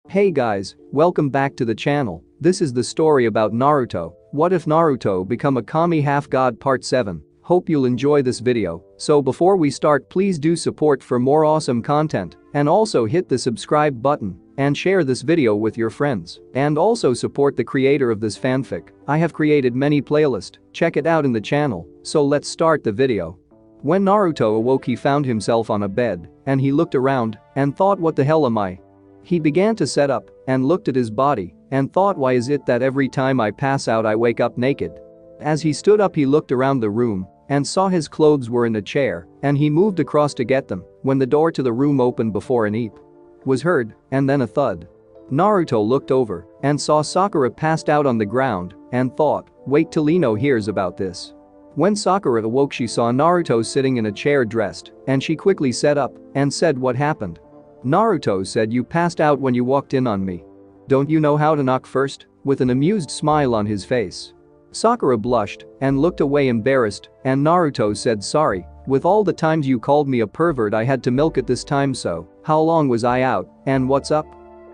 Hey guys, welcome back to the channel. This is the story about Naruto. What if Naruto become a kami half-god part 7. Hope you'll enjoy this video. So before we start, please do support for more awesome content and also hit the subscribe button and share this video with your friends and also support the creator of this fanfic. I have created many playlists, check it out in the channel. So let's start the video. When Naruto awoke, he found himself on a bed and he looked around and thought, what the hell am I? He began to set up and looked at his body and thought, why is it that every time I pass out I wake up naked? As he stood up, he looked around the room and saw his clothes were in a chair and he moved across to get them when the door to the room opened before an eep was heard and then a thud. Naruto looked over and saw Sakura passed out on the ground and thought, wait till Ino hears about this. When Sakura awoke, she saw Naruto sitting in a chair dressed and she quickly sat up and said, what happened? Naruto said, you passed out when you walked in on me. Don't you know how to knock first? With an amused smile on his face. Sakura blushed and looked away embarrassed and Naruto said, sorry, with all the times you called me a pervert I had to milk it this time, so how long was I out and what's up?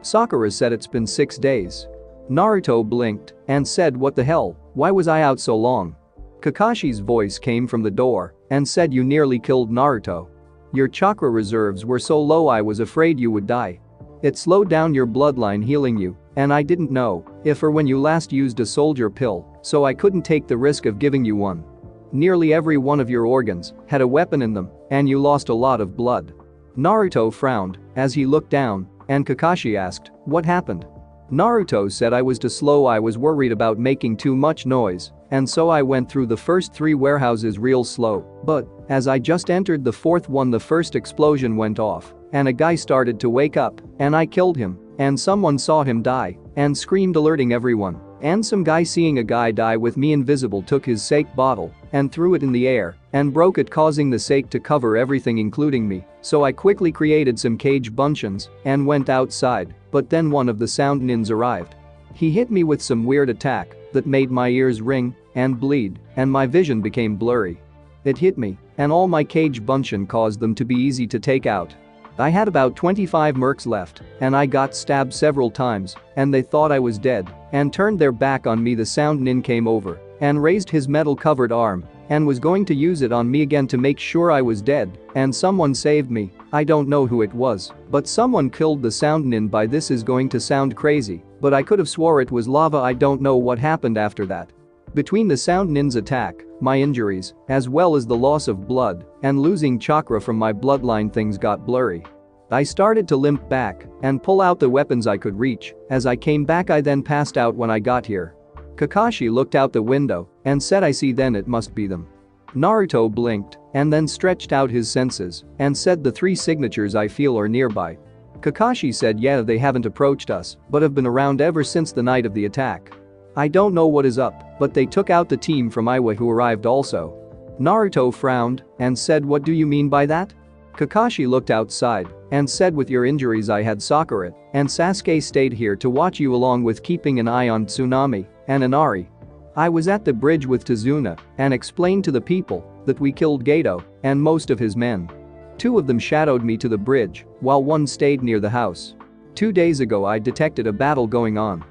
Sakura said, it's been 6 days. Naruto blinked and said, what the hell, why was I out so long? Kakashi's voice came from the door and said, you nearly killed Naruto. Your chakra reserves were so low I was afraid you would die. It slowed down your bloodline healing you, and I didn't know if or when you last used a soldier pill, so I couldn't take the risk of giving you one. Nearly every one of your organs had a weapon in them, and you lost a lot of blood. Naruto frowned as he looked down, and Kakashi asked, what happened? Naruto said, I was too slow, I was worried about making too much noise, and so I went through the first 3 warehouses real slow, but as I just entered the 4th one the first explosion went off and a guy started to wake up and I killed him and someone saw him die and screamed alerting everyone and some guy seeing a guy die with me invisible took his sake bottle and threw it in the air and broke it causing the sake to cover everything including me, so I quickly created some cage buncheons and went outside, but then one of the sound nins arrived. He hit me with some weird attack that made my ears ring and bleed and my vision became blurry. It hit me and all my cage buncheon caused them to be easy to take out. I had about 25 mercs left and I got stabbed several times and they thought I was dead and turned their back on me. The sound nin came over and raised his metal covered arm and was going to use it on me again to make sure I was dead and someone saved me. I don't know who it was, but someone killed the sound nin. By this is going to sound crazy, but I could have swore it was lava. I don't know what happened after that. Between the sound nin's attack, my injuries, as well as the loss of blood and losing chakra from my bloodline, things got blurry. I started to limp back and pull out the weapons I could reach. As I came back I then passed out when I got here. Kakashi looked out the window and said, I see, then it must be them. Naruto blinked and then stretched out his senses and said, the 3 signatures I feel are nearby. Kakashi said, yeah, they haven't approached us but have been around ever since the night of the attack. I don't know what is up, but they took out the team from Iwa who arrived also. Naruto frowned and said, what do you mean by that? Kakashi looked outside and said, with your injuries I had Sakura and Sasuke stayed here to watch you along with keeping an eye on Tsunami and Inari. I was at the bridge with Tazuna and explained to the people that we killed Gato and most of his men. 2 of them shadowed me to the bridge while 1 stayed near the house. 2 days ago I detected a battle going on.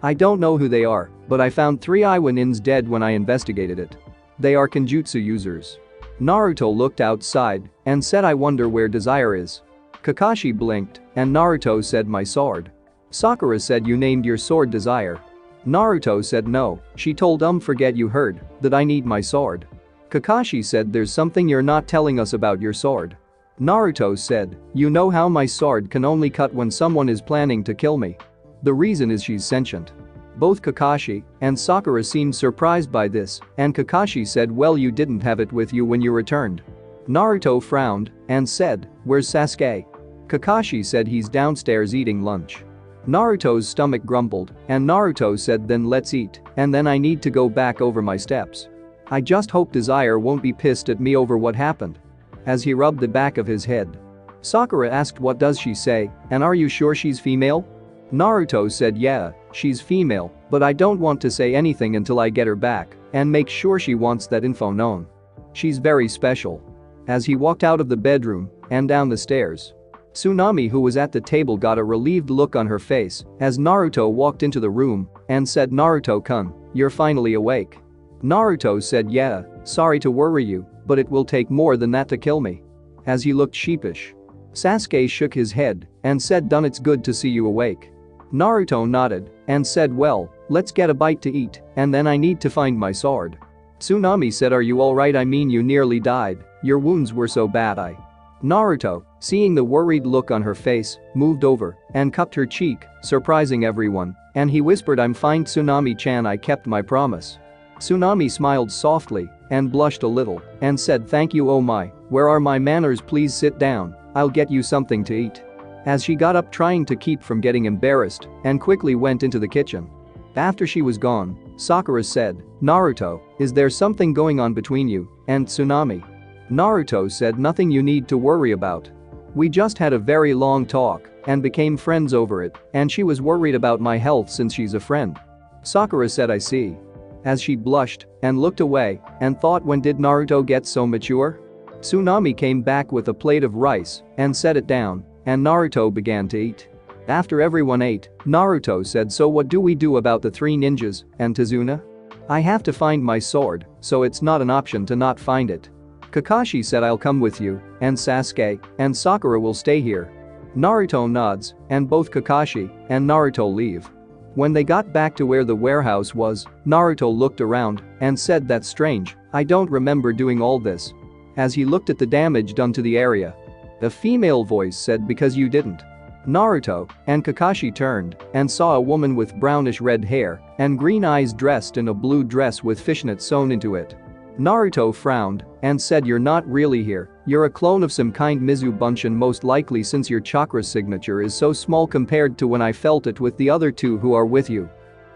I don't know who they are, but I found 3 Iwa nins dead when I investigated it. They are Kenjutsu users. Naruto looked outside and said, I wonder where Desire is. Kakashi blinked and Naruto said, my sword. Sakura said, you named your sword Desire. Naruto said, no, she told forget you heard that I need my sword. Kakashi said, there's something you're not telling us about your sword. Naruto said, you know how my sword can only cut when someone is planning to kill me. The reason is she's sentient. Both Kakashi and Sakura seemed surprised by this and Kakashi said, well, you didn't have it with you when you returned. Naruto frowned and said, where's Sasuke? Kakashi said, he's downstairs eating lunch. Naruto's stomach grumbled and Naruto said, then let's eat and then I need to go back over my steps. I just hope Desire won't be pissed at me over what happened. As he rubbed the back of his head. Sakura asked, what does she say and are you sure she's female? Naruto said, yeah, she's female, but I don't want to say anything until I get her back and make sure she wants that info known. She's very special. As he walked out of the bedroom and down the stairs. Tsunami, who was at the table, got a relieved look on her face as Naruto walked into the room and said, "Naruto-kun, you're finally awake." Naruto said, "Yeah, sorry to worry you, but it will take more than that to kill me." As he looked sheepish. Sasuke shook his head and said, "Done, it's good to see you awake." Naruto nodded and said, "Well, let's get a bite to eat, and then I need to find my sword." Tsunami said, "Are you alright? I mean, you nearly died, your wounds were so bad." Naruto, seeing the worried look on her face, moved over and cupped her cheek, surprising everyone, and he whispered, "I'm fine, Tsunami-chan, I kept my promise." Tsunami smiled softly and blushed a little and said, "Thank you, oh my, where are my manners? Please sit down, I'll get you something to eat." As she got up, trying to keep from getting embarrassed, and quickly went into the kitchen. After she was gone, Sakura said, "Naruto, is there something going on between you and Tsunami?" Naruto said, "Nothing you need to worry about. We just had a very long talk and became friends over it, and she was worried about my health since she's a friend." Sakura said, "I see." As she blushed and looked away and thought, when did Naruto get so mature? Tsunami came back with a plate of rice and set it down, and Naruto began to eat. After everyone ate, Naruto said, "So what do we do about the 3 ninjas and Tazuna? I have to find my sword, so it's not an option to not find it." Kakashi said, "I'll come with you, and Sasuke and Sakura will stay here." Naruto nods, and both Kakashi and Naruto leave. When they got back to where the warehouse was, Naruto looked around and said, "That's strange, I don't remember doing all this." As he looked at the damage done to the area, a female voice said, "Because you didn't." Naruto and Kakashi turned and saw a woman with brownish red hair and green eyes dressed in a blue dress with fishnets sewn into it. Naruto frowned and said, "You're not really here, you're a clone of some kind Mizu Bunshin, most likely, since your chakra signature is so small compared to when I felt it with the other 2 who are with you."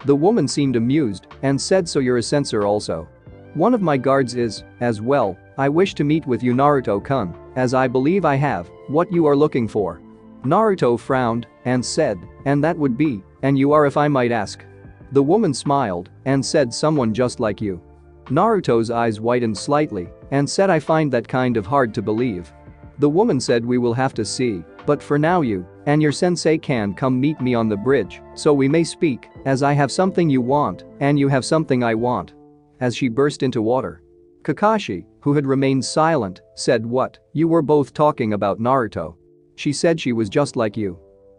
The woman seemed amused and said, "So you're a censor also?" "One of my guards is, as well. I wish to meet with you, Naruto-kun, as I believe I have what you are looking for." Naruto frowned and said, "And that would be, and you are, if I might ask?" The woman smiled and said, "Someone just like you." Naruto's eyes widened slightly and said, "I find that kind of hard to believe." The woman said, "We will have to see, but for now you and your sensei can come meet me on the bridge so we may speak, as I have something you want and you have something I want." As she burst into water, Kakashi, who had remained silent, said, "What, you were both talking about Naruto? She said she was just like you."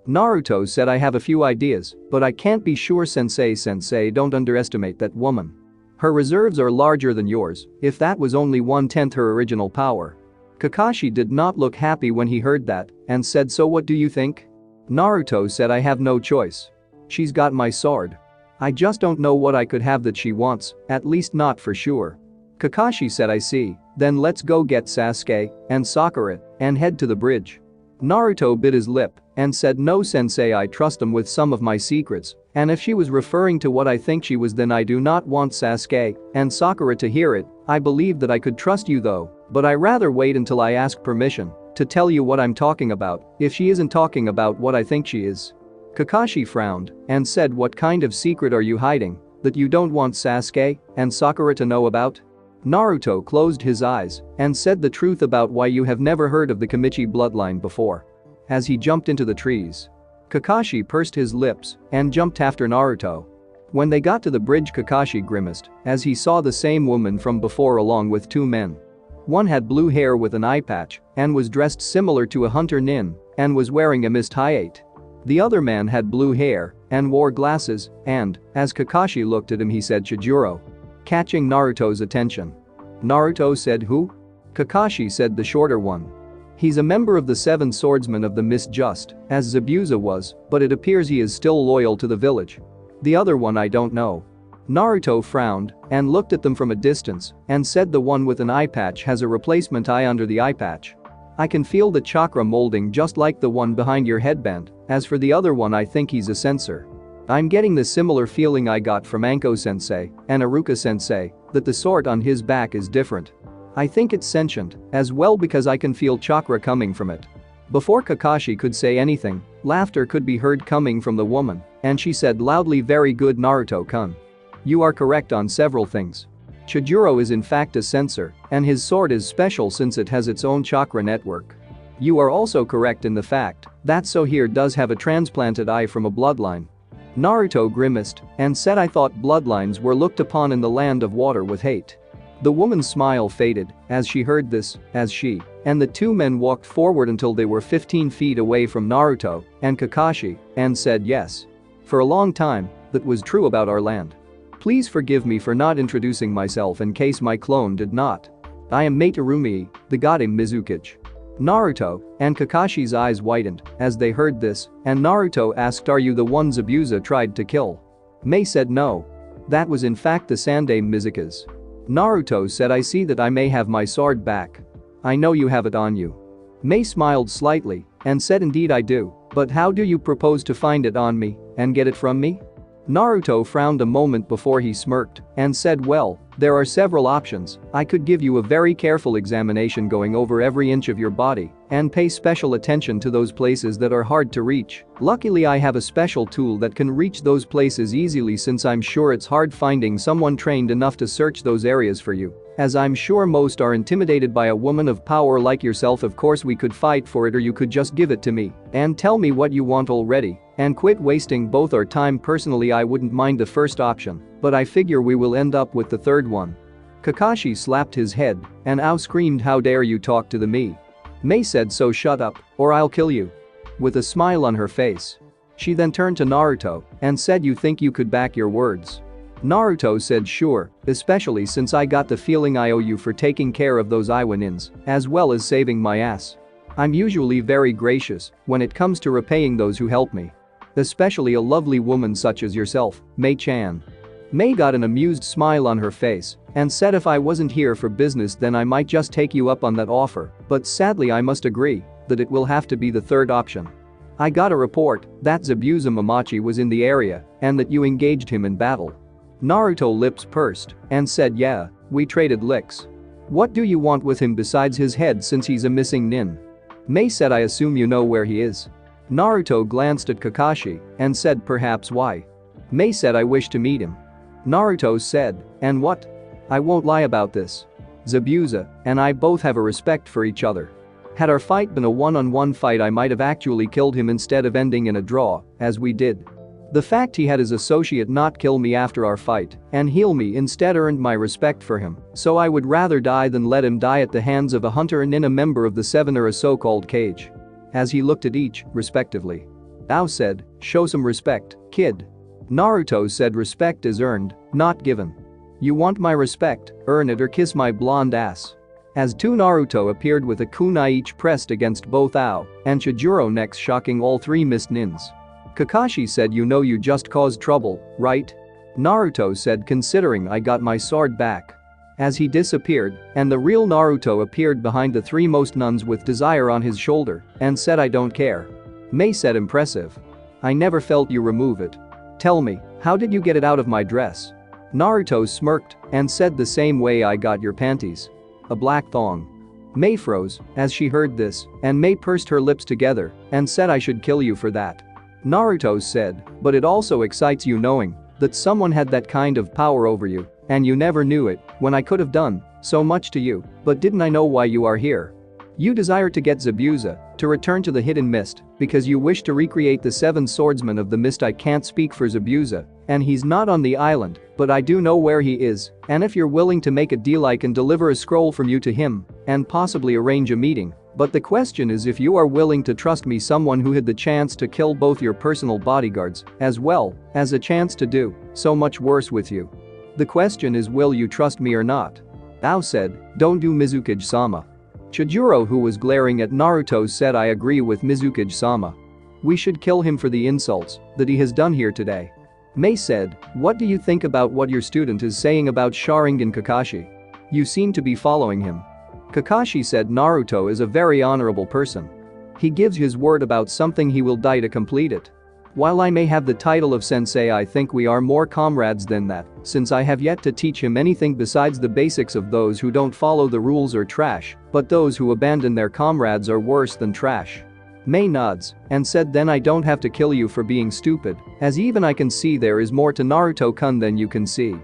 Naruto said, "I have a few ideas, but I can't be sure. Sensei, don't underestimate that woman. Her reserves are larger than yours, if that was only 1/10 her original power." Kakashi did not look happy when he heard that and said, "So what do you think?" Naruto said, "I have no choice. She's got my sword. I just don't know what I could have that she wants, at least not for sure." Kakashi said, "I see, then let's go get Sasuke and Sakura and head to the bridge." Naruto bit his lip and said, "No, Sensei, I trust him with some of my secrets, and if she was referring to what I think she was, then I do not want Sasuke and Sakura to hear it. I believe that I could trust you though, but I rather wait until I ask permission to tell you what I'm talking about if she isn't talking about what I think she is." Kakashi frowned and said, "What kind of secret are you hiding that you don't want Sasuke and Sakura to know about?" Naruto closed his eyes and said, "The truth about why you have never heard of the Kamichi bloodline before." As he jumped into the trees, Kakashi pursed his lips and jumped after Naruto. When they got to the bridge, Kakashi grimaced as he saw the same woman from before along with 2 men. One had blue hair with an eye patch and was dressed similar to a hunter nin and was wearing a mist hayate. The other man had blue hair and wore glasses, and, as Kakashi looked at him, he said, "Chijuro," catching Naruto's attention. Naruto said, "Who?" Kakashi said, "The shorter one. He's a member of the 7 swordsmen of the mist, just as Zabuza was, but it appears he is still loyal to the village. The other one I don't know." Naruto frowned and looked at them from a distance and said, "The one with an eye patch has a replacement eye under the eye patch. I can feel the chakra molding just like the one behind your headband. As for the other one, I think he's a censor. I'm getting the similar feeling I got from Anko-sensei and Aruka-sensei, that the sword on his back is different. I think it's sentient as well because I can feel chakra coming from it." Before Kakashi could say anything, laughter could be heard coming from the woman, and she said loudly, "Very good, Naruto-kun. You are correct on several things. Chijuro is in fact a censor, and his sword is special since it has its own chakra network. You are also correct in the fact that so here does have a transplanted eye from a bloodline. Naruto grimaced and said I thought bloodlines were looked upon in the land of water with hate. The woman's smile faded as she heard this, as she and the two men walked forward until they were 15 feet away from Naruto and Kakashi and said yes. For a long time, that was true about our land. Please forgive me for not introducing myself in case my clone did not. I am Materumi, the god Mizukage. Naruto and Kakashi's eyes widened as they heard this, and Naruto asked, are you the one Zabuza tried to kill? Mei said no. That was in fact the Sandai Mizuka's. Naruto said I see that I may have my sword back. I know you have it on you. Mei smiled slightly and said indeed I do, but how do you propose to find it on me and get it from me? Naruto frowned a moment before he smirked and said well, there are several options. I could give you a very careful examination going over every inch of your body and pay special attention to those places that are hard to reach. Luckily I have a special tool that can reach those places easily since I'm sure it's hard finding someone trained enough to search those areas for you. As I'm sure most are intimidated by a woman of power like yourself, of course we could fight for it or you could just give it to me and tell me what you want already and quit wasting both our time. Personally I wouldn't mind the first option, but I figure we will end up with the third one. Kakashi slapped his head and Ao screamed, how dare you talk to the me? Mei said so shut up or I'll kill you. With a smile on her face. She then turned to Naruto and said you think you could back your words? Naruto said sure, especially since I got the feeling I owe you for taking care of those Iwanins, as well as saving my ass. I'm usually very gracious when it comes to repaying those who help me. Especially a lovely woman such as yourself, Mei-chan. Mei got an amused smile on her face and said if I wasn't here for business then I might just take you up on that offer, but sadly I must agree that it will have to be the third option. I got a report that Zabuza Momochi was in the area and that you engaged him in battle. Naruto lips pursed and said yeah, we traded licks. What do you want with him besides his head since he's a missing nin? Mei said I assume you know where he is. Naruto glanced at Kakashi and said perhaps why? Mei said I wish to meet him. Naruto said, and what? I won't lie about this. Zabuza and I both have a respect for each other. Had our fight been a one-on-one fight I might have actually killed him instead of ending in a draw, as we did. The fact he had his associate not kill me after our fight and heal me instead earned my respect for him, so I would rather die than let him die at the hands of a hunter and a member of the Seven or a so-called cage. As he looked at each, respectively. Ao said, show some respect, kid. Naruto said respect is earned, not given. You want my respect, earn it or kiss my blonde ass. As two Naruto appeared with a kunai each pressed against both Ao and Chijuro necks, shocking all three missed nins. Kakashi said you know you just caused trouble, right? Naruto said considering I got my sword back. As he disappeared and the real Naruto appeared behind the three most nuns with desire on his shoulder and said I don't care. Mei said impressive. I never felt you remove it. Tell me, how did you get it out of my dress? Naruto smirked and said the same way I got your panties. A black thong. Mei froze as she heard this and Mei pursed her lips together and said I should kill you for that. Naruto said, but it also excites you knowing that someone had that kind of power over you and you never knew it when I could have done so much to you, but didn't I know why you are here? You desire to get Zabuza to return to the hidden mist because you wish to recreate the seven swordsmen of the mist. I can't speak for Zabuza and he's not on the island, but I do know where he is and if you're willing to make a deal I can deliver a scroll from you to him and possibly arrange a meeting. But the question is if you are willing to trust me, someone who had the chance to kill both your personal bodyguards as well as a chance to do so much worse with you. The question is will you trust me or not? Ao said, don't do Mizukage-sama. Chijuro, who was glaring at Naruto, said I agree with Mizukage-sama. We should kill him for the insults that he has done here today. Mei said, what do you think about what your student is saying about Sharingan Kakashi? You seem to be following him. Kakashi said Naruto is a very honorable person. He gives his word about something he will die to complete it. While I may have the title of sensei, I think we are more comrades than that, since I have yet to teach him anything besides the basics of those who don't follow the rules are trash, but those who abandon their comrades are worse than trash. Mei nods and said then I don't have to kill you for being stupid, as even I can see there is more to Naruto-kun than you can see.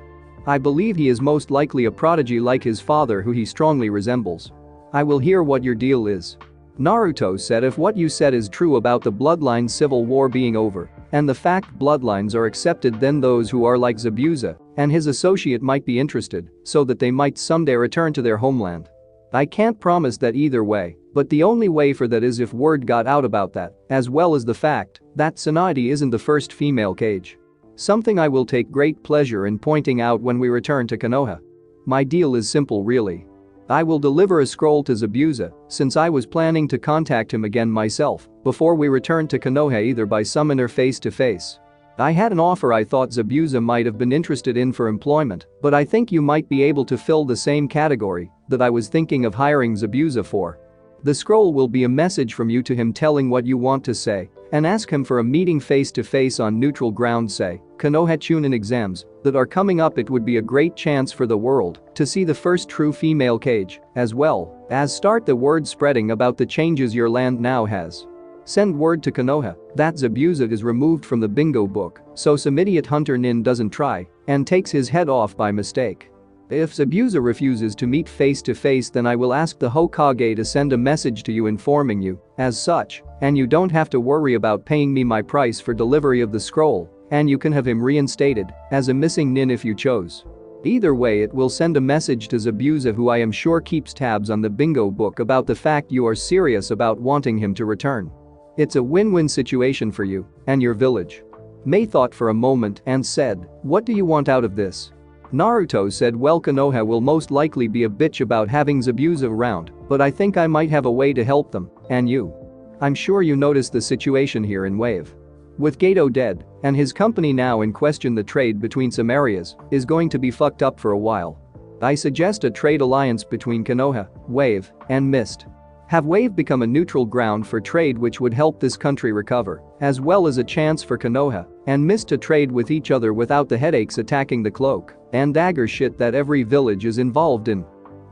I believe he is most likely a prodigy like his father who he strongly resembles. I will hear what your deal is. Naruto said if what you said is true about the bloodline civil war being over, and the fact bloodlines are accepted, then those who are like Zabuza and his associate might be interested so that they might someday return to their homeland. I can't promise that either way, but the only way for that is if word got out about that, as well as the fact that Tsunade isn't the first female Kage. Something I will take great pleasure in pointing out when we return to Konoha. My deal is simple really. I will deliver a scroll to Zabuza, since I was planning to contact him again myself before we return to Konoha, either by summoner face to face. I had an offer I thought Zabuza might have been interested in for employment, but I think you might be able to fill the same category that I was thinking of hiring Zabuza for. The scroll will be a message from you to him telling what you want to say, and ask him for a meeting face to face on neutral ground, say, Konoha Chunin exams that are coming up. It would be a great chance for the world to see the first true female Kage, as well as start the word spreading about the changes your land now has. Send word to Konoha that Zabuza is removed from the bingo book so some idiot hunter nin doesn't try and takes his head off by mistake. If Zabuza refuses to meet face to face, then I will ask the Hokage to send a message to you informing you as such, and you don't have to worry about paying me my price for delivery of the scroll, and you can have him reinstated as a missing nin if you chose. Either way, it will send a message to Zabuza, who I am sure keeps tabs on the bingo book, about the fact you are serious about wanting him to return. It's a win-win situation for you and your village. Mei thought for a moment and said, what do you want out of this? Naruto said, well, Konoha will most likely be a bitch about having Zabuza around, but I think I might have a way to help them, and you. I'm sure you noticed the situation here in Wave. With Gato dead and his company now in question, the trade between some areas is going to be fucked up for a while. I suggest a trade alliance between Konoha, Wave, and Mist. Have Wave become a neutral ground for trade, which would help this country recover, as well as a chance for Konoha and Mist to trade with each other without the headaches attacking the cloak and dagger shit that every village is involved in.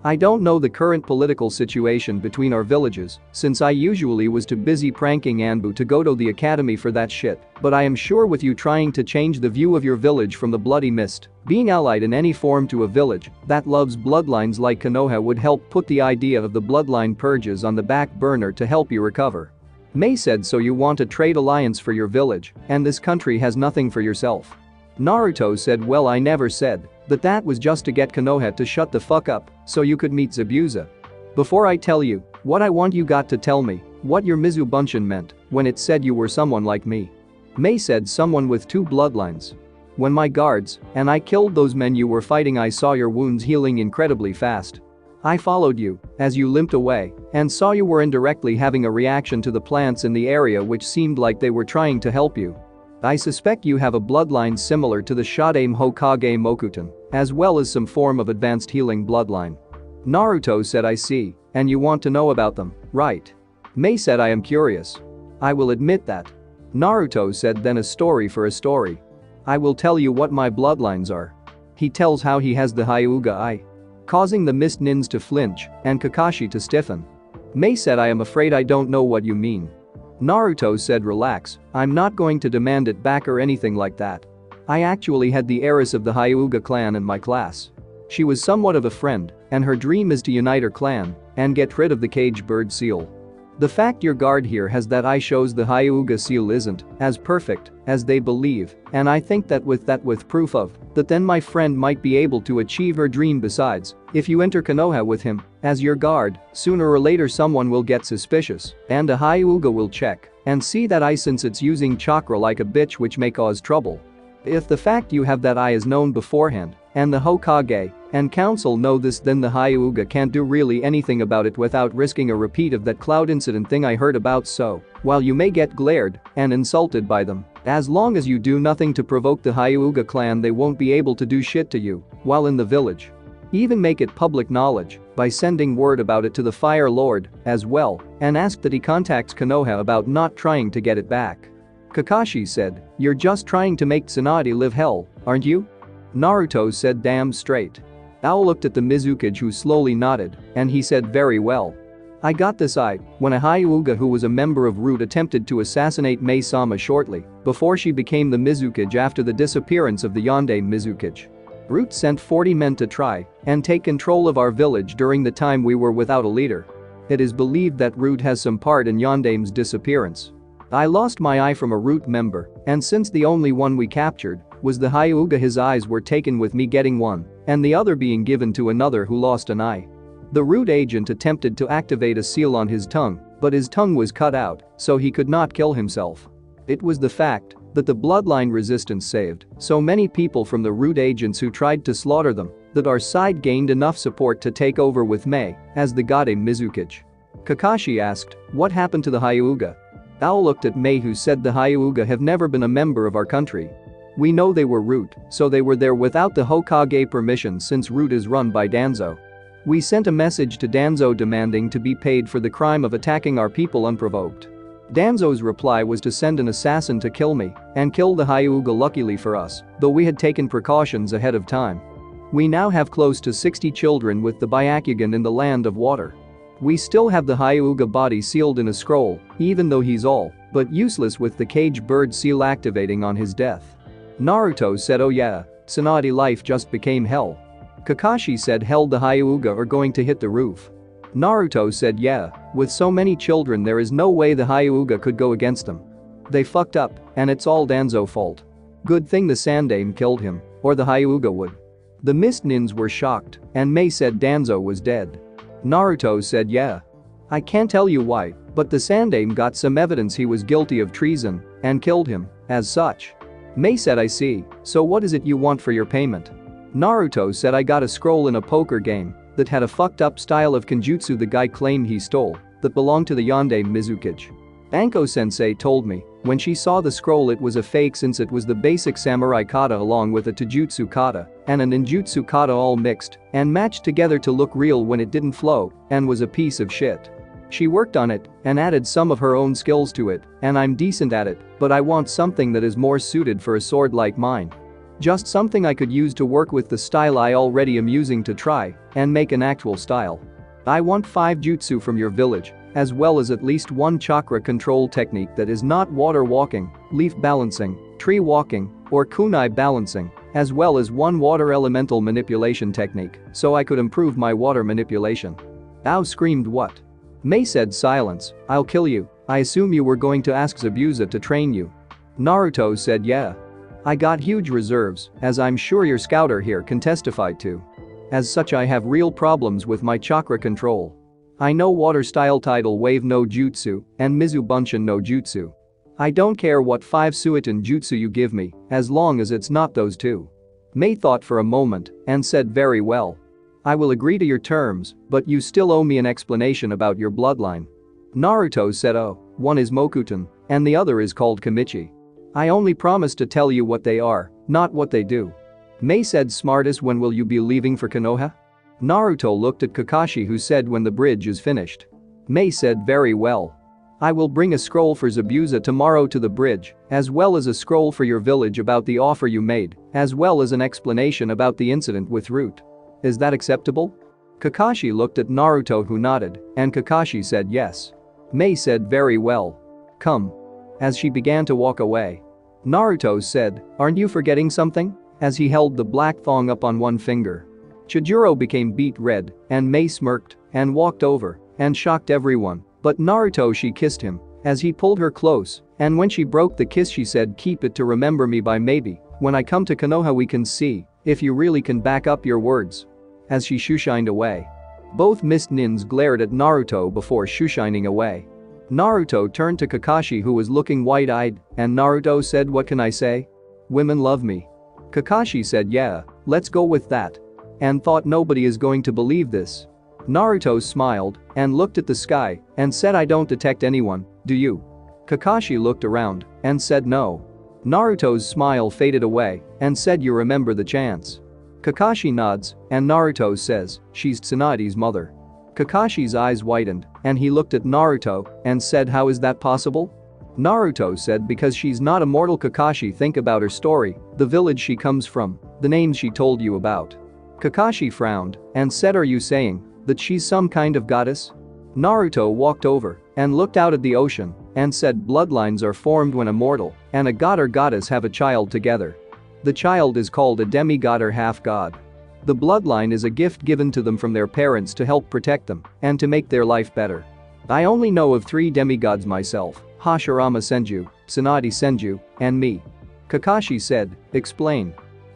I don't know the current political situation between our villages, since I usually was too busy pranking Anbu to go to the academy for that shit, but I am sure with you trying to change the view of your village from the bloody mist, being allied in any form to a village that loves bloodlines like Konoha would help put the idea of the bloodline purges on the back burner to help you recover. Mei said, so you want a trade alliance for your village, and this country has nothing for yourself. Naruto said, well, I never said that was just to get Konoha to shut the fuck up so you could meet Zabuza. Before I tell you what I want, you got to tell me what your Mizubunshin meant when it said you were someone like me. Mei said, someone with two bloodlines. When my guards and I killed those men you were fighting, I saw your wounds healing incredibly fast. I followed you as you limped away and saw you were indirectly having a reaction to the plants in the area, which seemed like they were trying to help you. I suspect you have a bloodline similar to the Shadame Hokage Mokuton, as well as some form of advanced healing bloodline. Naruto said, I see, and you want to know about them, right? Mei said, I am curious. I will admit that. Naruto said, then a story for a story. I will tell you what my bloodlines are. He tells how he has the Hyuga eye, causing the Mist Nins to flinch and Kakashi to stiffen. Mei said, I am afraid I don't know what you mean. Naruto said, relax, I'm not going to demand it back or anything like that. I actually had the heiress of the Hyuga clan in my class. She was somewhat of a friend, and her dream is to unite her clan and get rid of the cage bird seal. The fact your guard here has that eye shows the Hyuga seal isn't as perfect as they believe, and I think that with proof of that, then my friend might be able to achieve her dream. Besides, if you enter Konoha with him as your guard, sooner or later someone will get suspicious and a Hyuga will check and see that eye, since it's using chakra like a bitch, which may cause trouble. If the fact you have that eye is known beforehand and the Hokage and council know this, then the Hyuga can't do really anything about it without risking a repeat of that cloud incident thing I heard about. So, while you may get glared and insulted by them, as long as you do nothing to provoke the Hyuga clan, they won't be able to do shit to you while in the village. Even make it public knowledge by sending word about it to the Fire Lord as well, and ask that he contacts Konoha about not trying to get it back. Kakashi said, you're just trying to make Tsunade live hell, aren't you? Naruto said, damn straight. Ao looked at the Mizukage, who slowly nodded, and he said, very well. I got this eye when a Hyuga who was a member of Root attempted to assassinate Mei-sama shortly before she became the Mizukage after the disappearance of the Yonde Mizukage. Root sent 40 men to try and take control of our village during the time we were without a leader. It is believed that Root has some part in Yondame's disappearance. I lost my eye from a Root member, and since the only one we captured was the Hyuga, his eyes were taken with me getting one, and the other being given to another who lost an eye. The Root agent attempted to activate a seal on his tongue, but his tongue was cut out, so he could not kill himself. It was the fact that the bloodline resistance saved so many people from the Root agents who tried to slaughter them that our side gained enough support to take over with Mei as the Gade Mizukichi. Kakashi asked, "What happened to the Hyuga?" Ao looked at Mei, who said, "The Hyuga have never been a member of our country. We know they were Root, so they were there without the Hokage permission since Root is run by Danzo. We sent a message to Danzo demanding to be paid for the crime of attacking our people unprovoked. Danzo's reply was to send an assassin to kill me and kill the Hyuga, luckily for us, though we had taken precautions ahead of time. We now have close to 60 children with the Byakugan in the land of water. We still have the Hyuga body sealed in a scroll, even though he's all but useless with the cage bird seal activating on his death." Naruto said, "Oh yeah, Tsunade life just became hell." Kakashi said, "Hell, the Hyuga are going to hit the roof." Naruto said, "Yeah, with so many children there is no way the Hyuga could go against them. They fucked up, and it's all Danzo's fault. Good thing the Sandame killed him, or the Hyuga would." The Mist Nins were shocked, and Mei said Danzo was dead. Naruto said, "Yeah. I can't tell you why, but the Sandame got some evidence he was guilty of treason and killed him, as such." Mei said, "I see, so what is it you want for your payment?" Naruto said, "I got a scroll in a poker game that had a fucked up style of kenjutsu the guy claimed he stole that belonged to the Yondaime Mizukichi. Anko-sensei told me when she saw the scroll it was a fake since it was the basic samurai kata along with a taijutsu kata and a ninjutsu kata all mixed and matched together to look real when it didn't flow and was a piece of shit. She worked on it and added some of her own skills to it, and I'm decent at it, but I want something that is more suited for a sword like mine. Just something I could use to work with the style I already am using to try and make an actual style. I want 5 jutsu from your village, as well as at least 1 chakra control technique that is not water walking, leaf balancing, tree walking, or kunai balancing, as well as 1 water elemental manipulation technique so I could improve my water manipulation." Ao screamed, "What?" Mei said, "Silence, I'll kill you. I assume you were going to ask Zabuza to train you." Naruto said, "Yeah. I got huge reserves, as I'm sure your scouter here can testify to. As such, I have real problems with my chakra control. I know water style tidal wave no jutsu and Mizu Bunshin no jutsu. I don't care what 5 Suiton jutsu you give me, as long as it's not those 2. Mei thought for a moment and said, "Very well. I will agree to your terms, but you still owe me an explanation about your bloodline." Naruto said, "Oh, one is Mokuton, and the other is called Kamichi. I only promise to tell you what they are, not what they do." Mei said, "Smartest, when will you be leaving for Konoha?" Naruto looked at Kakashi, who said, "When the bridge is finished." Mei said, "Very well. I will bring a scroll for Zabuza tomorrow to the bridge, as well as a scroll for your village about the offer you made, as well as an explanation about the incident with Root. Is that acceptable?" Kakashi looked at Naruto, who nodded, and Kakashi said yes. Mei said, "Very well. Come." As she began to walk away, Naruto said, "Aren't you forgetting something?" as he held the black thong up on one finger. Chijuro became beet red, and Mei smirked and walked over and shocked everyone, but Naruto, she kissed him as he pulled her close, and when she broke the kiss she said, "Keep it to remember me by, maybe when I come to Konoha we can see if you really can back up your words." As she shooshined away, both Mist Nins glared at Naruto before shooshining away. Naruto turned to Kakashi, who was looking wide-eyed, and Naruto said, "What can I say? Women love me." Kakashi said, "Yeah, let's go with that." And thought, nobody is going to believe this. Naruto smiled and looked at the sky and said, "I don't detect anyone, do you?" Kakashi looked around and said no. Naruto's smile faded away and said, "You remember the chance?" Kakashi nods and Naruto says, "She's Tsunade's mother." Kakashi's eyes widened and he looked at Naruto and said, "How is that possible?" Naruto said, "Because she's not a mortal." Kakashi, think about her story, the village she comes from, the names she told you about. Kakashi frowned and said, "Are you saying that she's some kind of goddess?" Naruto walked over and looked out at the ocean and said, "Bloodlines are formed when a mortal and a god or goddess have a child together. The child is called a demigod or half-god. The bloodline is a gift given to them from their parents to help protect them and to make their life better. I only know of 3 demigods myself, Hashirama Senju, Tsunade Senju, and me. Kakashi said, explain.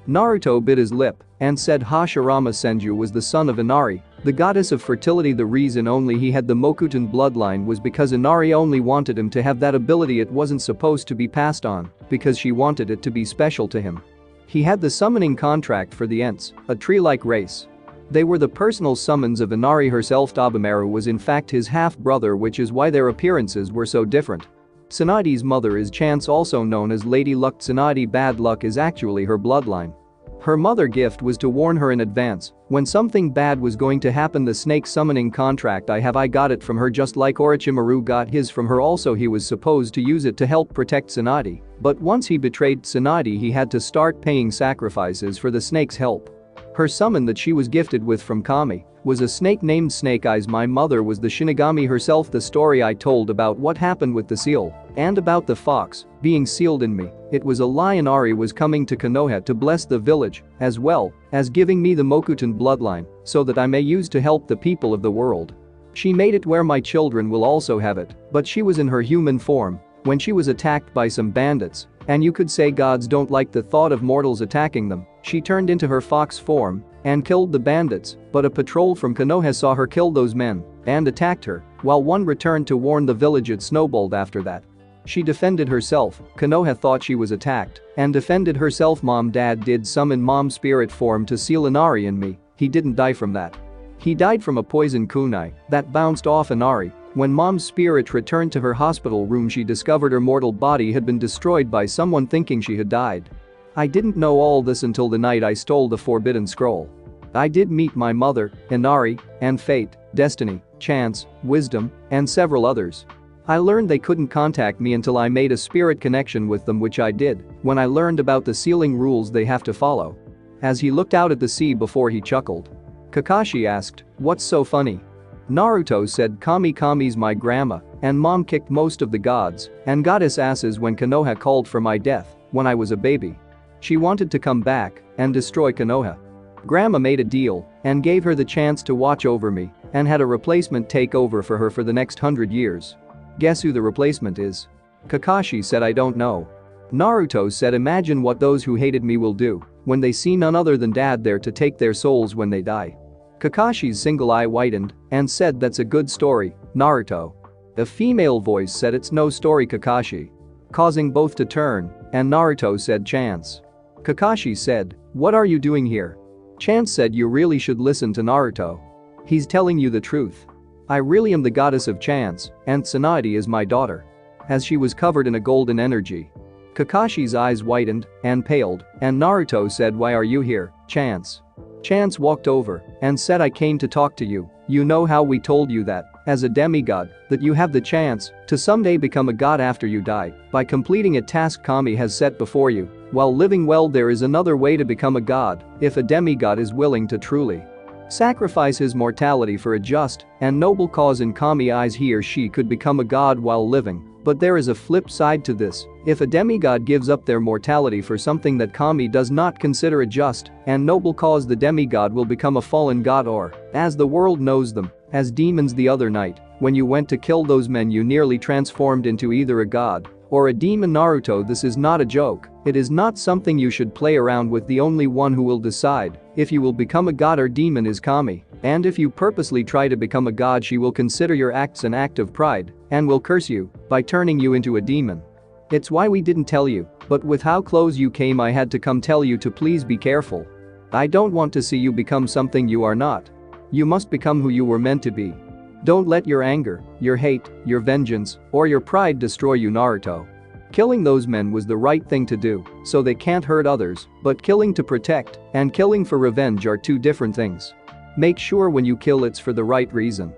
Naruto bit his lip and said Hashirama Senju was the son of Inari, the goddess of fertility. The reason only he had the Mokuton bloodline was because Inari only wanted him to have that ability. It wasn't supposed to be passed on because she wanted it to be special to him. He had the summoning contract for the Ents, a tree-like race. They were the personal summons of Inari herself. Tobamaru was in fact his half-brother, which is why their appearances were so different. Tsunade's mother is Chance, also known as Lady Luck. Tsunade bad luck is actually her bloodline. Her mother gift was to warn her in advance when something bad was going to happen. The snake summoning contract I got it from her, just like Orochimaru got his from her. Also, he was supposed to use it to help protect Tsunade, but once he betrayed Tsunade he had to start paying sacrifices for the snake's help. Her summon that she was gifted with from Kami was a snake named Snake Eyes. My mother was the Shinigami herself. The story I told about what happened with the seal and about the fox being sealed in me, it was a lie. Inari was coming to Konoha to bless the village as well as giving me the Mokuton bloodline so that I may use to help the people of the world. She made it where my children will also have it, but she was in her human form when she was attacked by some bandits, and you could say gods don't like the thought of mortals attacking them. She turned into her fox form and killed the bandits, but a patrol from Konoha saw her kill those men and attacked her, while one returned to warn the village. It snowballed after that. She defended herself. Konoha thought she was attacked and defended herself. Dad did summon Mom's spirit form to seal Inari in me. He didn't die from that. He died from a poison kunai that bounced off Inari. When Mom's spirit returned to her hospital room, she discovered her mortal body had been destroyed by someone, thinking she had died. I didn't know all this until the night I stole the Forbidden Scroll. I did meet my mother, Inari, and Fate, Destiny, Chance, Wisdom, and several others. I learned they couldn't contact me until I made a spirit connection with them, which I did when I learned about the sealing rules they have to follow. As he looked out at the sea before he chuckled. Kakashi asked, "What's so funny?" Naruto said, Kami's my grandma, and Mom kicked most of the gods and goddess asses when Konoha called for my death when I was a baby. She wanted to come back and destroy Konoha. Grandma made a deal and gave her the chance to watch over me and had a replacement take over for her for the next 100 years. Guess who the replacement is? Kakashi said, I don't know. Naruto said, imagine what those who hated me will do when they see none other than Dad there to take their souls when they die. Kakashi's single eye widened and said, that's a good story, Naruto. A female voice said, it's no story, Kakashi. Causing both to turn, and Naruto said, Chance. Kakashi said, what are you doing here? Chance said, you really should listen to Naruto. He's telling you the truth. I really am the goddess of chance, and Tsunade is my daughter. As she was covered in a golden energy. Kakashi's eyes widened and paled, and Naruto said, why are you here, Chance? Chance walked over and said, I came to talk to you. You know how we told you that, as a demigod, that you have the chance to someday become a god after you die by completing a task Kami has set before you. While living well, there is another way to become a god if a demigod is willing to truly sacrifice his mortality for a just and noble cause. In Kami's eyes, he or she could become a god while living. But there is a flip side to this. If a demigod gives up their mortality for something that Kami does not consider a just and noble cause, the demigod will become a fallen god, or, as the world knows them, as demons. The other night, when you went to kill those men, you nearly transformed into either a god or a demon. Naruto, this is not a joke. It is not something you should play around with. The only one who will decide if you will become a god or demon is Kami. And if you purposely try to become a god, she will consider your acts an act of pride and will curse you by turning you into a demon. It's why we didn't tell you, but with how close you came, I had to come tell you to please be careful. I don't want to see you become something you are not. You must become who you were meant to be. Don't let your anger, your hate, your vengeance, or your pride destroy you, Naruto. Killing those men was the right thing to do, so they can't hurt others, but killing to protect and killing for revenge are two different things. Make sure when you kill it's for the right reason.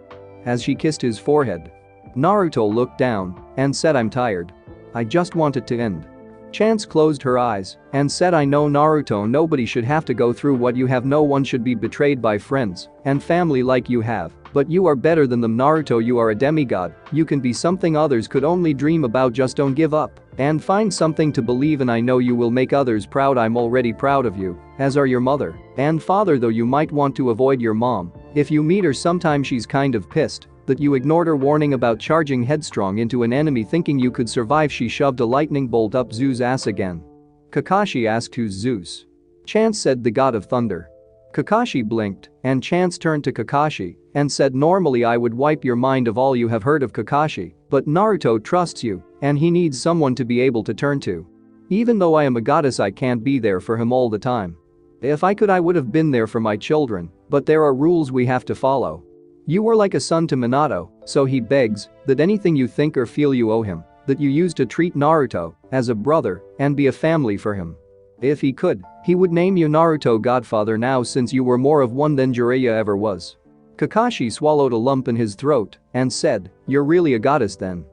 As she kissed his forehead, Naruto looked down and said, I'm tired. I just want it to end. Chance closed her eyes and said, I know, Naruto, nobody should have to go through what you have. No one should be betrayed by friends and family like you have. But you are better than them, Naruto. You are a demigod. You can be something others could only dream about. Just don't give up And find something to believe in. I know you will make others proud. I'm already proud of you, as are your mother and father, though you might want to avoid your mom. If you meet her sometime, she's kind of pissed that you ignored her warning about charging headstrong into an enemy thinking you could survive. She shoved a lightning bolt up Zeus' ass again. Kakashi asked, who's Zeus? Chance said, the god of thunder. Kakashi blinked, and Chance turned to Kakashi and said, normally I would wipe your mind of all you have heard of Kakashi, but Naruto trusts you, and he needs someone to be able to turn to. Even though I am a goddess, I can't be there for him all the time. If I could, I would have been there for my children, but there are rules we have to follow. You were like a son to Minato, so he begs that anything you think or feel you owe him, that you use to treat Naruto as a brother and be a family for him. If he could, he would name you Naruto Godfather now, since you were more of one than Jiraiya ever was. Kakashi swallowed a lump in his throat and said, you're really a goddess then?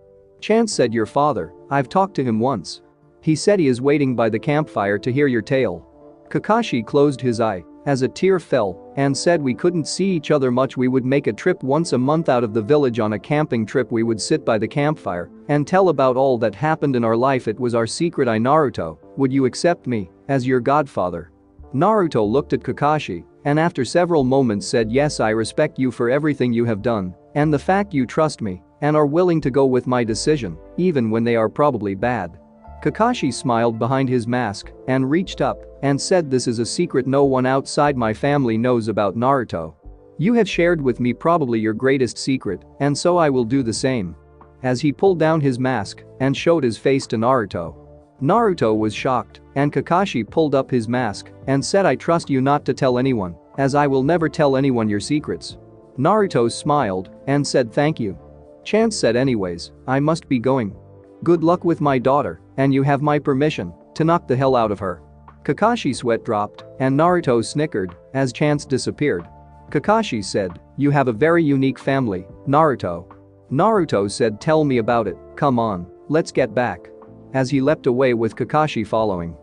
Chance said, your father, I've talked to him once. He said he is waiting by the campfire to hear your tale. Kakashi closed his eye as a tear fell and said, we couldn't see each other much. We would make a trip once a month out of the village on a camping trip. We would sit by the campfire and tell about all that happened in our life. It was our secret. Naruto, would you accept me as your godfather? Naruto looked at Kakashi and after several moments said, yes, I respect you for everything you have done and the fact you trust me and are willing to go with my decision, even when they are probably bad. Kakashi smiled behind his mask and reached up and said, this is a secret no one outside my family knows about, Naruto. You have shared with me probably your greatest secret, and so I will do the same. As he pulled down his mask and showed his face to Naruto. Naruto was shocked, and Kakashi pulled up his mask and said, I trust you not to tell anyone, as I will never tell anyone your secrets. Naruto smiled and said, thank you. Chance said, anyways, I must be going. Good luck with my daughter, and you have my permission to knock the hell out of her. Kakashi's sweat dropped, and Naruto snickered as Chance disappeared. Kakashi said, you have a very unique family, Naruto. Naruto said, tell me about it, come on, let's get back. As he leapt away with Kakashi following.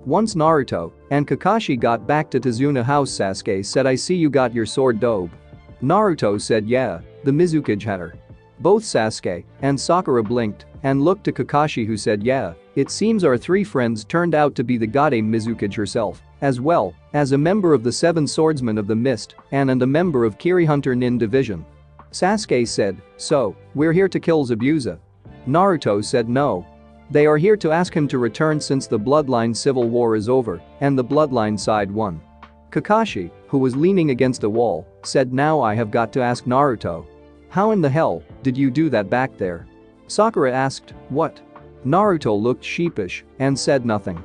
Once Naruto and Kakashi got back to Tazuna house, Sasuke said, I see you got your sword dobe. Naruto said, yeah, the Mizukage had her. Both Sasuke and Sakura blinked and looked to Kakashi, who said, yeah, it seems our three friends turned out to be the goddess Mizukage herself, as well as a member of the Seven Swordsmen of the Mist and a member of Kiri Hunter Nin Division. Sasuke said, so, we're here to kill Zabuza. Naruto said, no. They are here to ask him to return since the Bloodline civil war is over and the Bloodline side won. Kakashi, who was leaning against a wall, said, now I have got to ask Naruto. How in the hell did you do that back there? Sakura asked, what? Naruto looked sheepish and said nothing.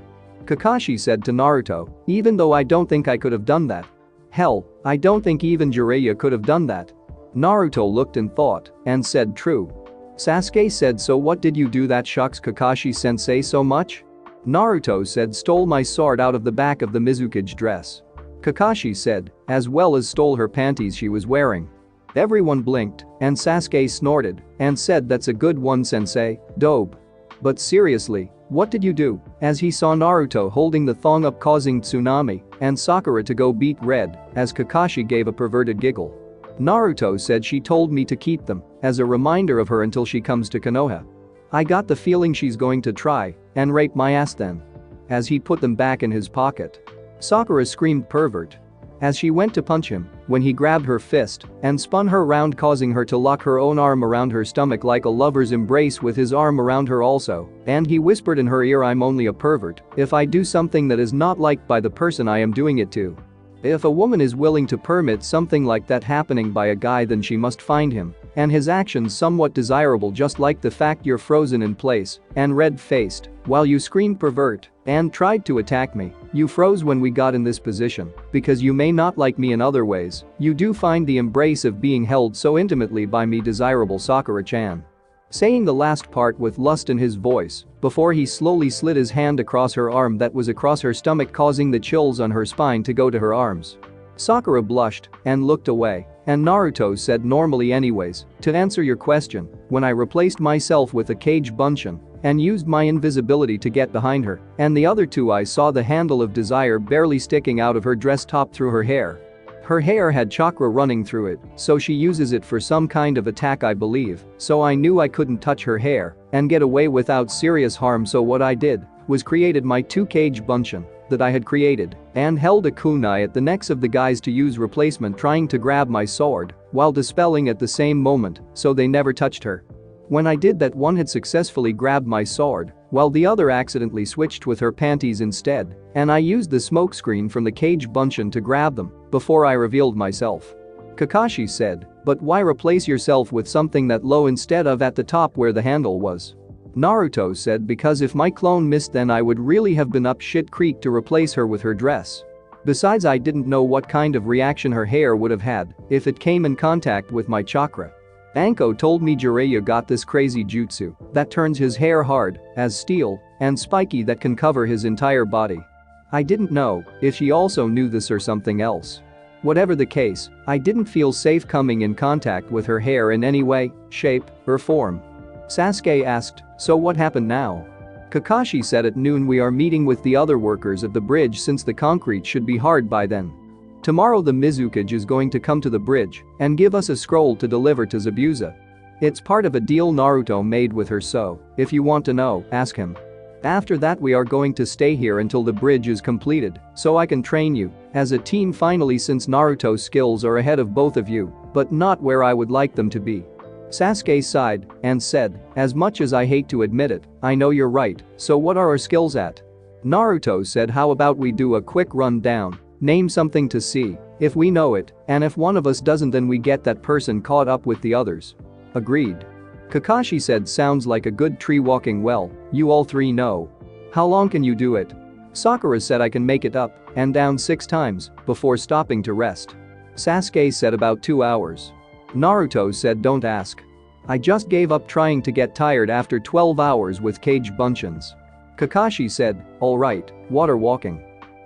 Kakashi said to Naruto, even though I don't think I could have done that. Hell, I don't think even Jiraiya could have done that. Naruto looked and thought and said, true. Sasuke said, so what did you do that shocks Kakashi-sensei so much? Naruto said, stole my sword out of the back of the Mizukage dress. Kakashi said, as well as stole her panties she was wearing. Everyone blinked, and Sasuke snorted and said, that's a good one, sensei, dope. But seriously, what did you do? As he saw Naruto holding the thong up, causing tsunami and Sakura to go beet red as Kakashi gave a perverted giggle. Naruto said, she told me to keep them as a reminder of her until she comes to Konoha. I got the feeling she's going to try and rape my ass then. As he put them back in his pocket. Sakura screamed pervert. As she went to punch him when he grabbed her fist and spun her round, causing her to lock her own arm around her stomach like a lover's embrace with his arm around her also, and he whispered in her ear, I'm only a pervert if I do something that is not liked by the person I am doing it to. If a woman is willing to permit something like that happening by a guy, then she must find him and his actions somewhat desirable, just like the fact you're frozen in place and red-faced while you screamed pervert and tried to attack me. You froze when we got in this position because you may not like me in other ways. You do find the embrace of being held so intimately by me desirable, Sakura-chan. Saying the last part with lust in his voice before he slowly slid his hand across her arm that was across her stomach, causing the chills on her spine to go to her arms. Sakura blushed and looked away, and Naruto said, normally anyways, to answer your question, when I replaced myself with a cage bunshin and used my invisibility to get behind her and the other two, I saw the handle of desire barely sticking out of her dress top through her hair. Her hair had chakra running through it, so she uses it for some kind of attack I believe, so I knew I couldn't touch her hair and get away without serious harm, so what I did was created my 2 cage bunshin that I had created and held a kunai at the necks of the guys to use replacement trying to grab my sword while dispelling at the same moment so they never touched her. When I did that, one had successfully grabbed my sword while the other accidentally switched with her panties instead, and I used the smokescreen from the cage bunshin to grab them before I revealed myself. Kakashi said, "But why replace yourself with something that low instead of at the top where the handle was?" Naruto said, "Because if my clone missed then I would really have been up shit creek to replace her with her dress. Besides, I didn't know what kind of reaction her hair would have had if it came in contact with my chakra. Anko told me Jiraiya got this crazy jutsu that turns his hair hard as steel and spiky that can cover his entire body. I didn't know if she also knew this or something else. Whatever the case, I didn't feel safe coming in contact with her hair in any way, shape, or form." Sasuke asked, "So what happened now?" Kakashi said, "At noon we are meeting with the other workers at the bridge since the concrete should be hard by then. Tomorrow the Mizukage is going to come to the bridge and give us a scroll to deliver to Zabuza. It's part of a deal Naruto made with her, so if you want to know, ask him. After that we are going to stay here until the bridge is completed so I can train you as a team finally, since Naruto's skills are ahead of both of you, but not where I would like them to be." Sasuke sighed and said, "As much as I hate to admit it, I know you're right, so what are our skills at?" Naruto said, "How about we do a quick rundown? Name something to see if we know it, and if one of us doesn't then we get that person caught up with the others." Agreed. Kakashi said, "Sounds like a good tree walking. Well, you all three know. How long can you do it?" Sakura said, "I can make it up and down 6 times before stopping to rest." Sasuke said, "About 2 hours. Naruto said, "Don't ask. I just gave up trying to get tired after 12 hours with cage bunshins." Kakashi said, "Alright, water walking."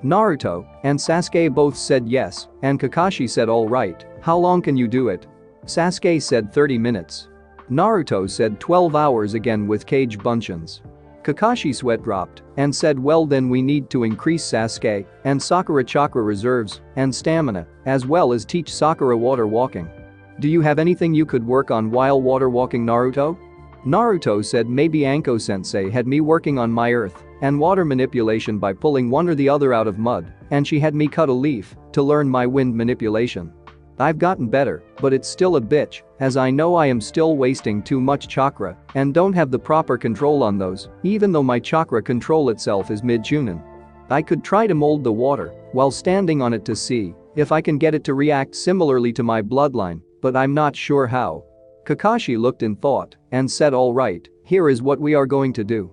Naruto and Sasuke both said yes, and Kakashi said, "Alright, how long can you do it?" Sasuke said 30 minutes. Naruto said 12 hours again with cage bunshins. Kakashi sweat dropped and said, "Well then we need to increase Sasuke and Sakura chakra reserves and stamina, as well as teach Sakura water walking. Do you have anything you could work on while water walking, Naruto?" Naruto said, "Maybe Anko-sensei had me working on my earth and water manipulation by pulling one or the other out of mud, and she had me cut a leaf to learn my wind manipulation. I've gotten better, but it's still a bitch, as I know I am still wasting too much chakra and don't have the proper control on those, even though my chakra control itself is mid-chunin. I could try to mold the water while standing on it to see if I can get it to react similarly to my bloodline, but I'm not sure how." Kakashi looked in thought and said, "Alright, here is what we are going to do.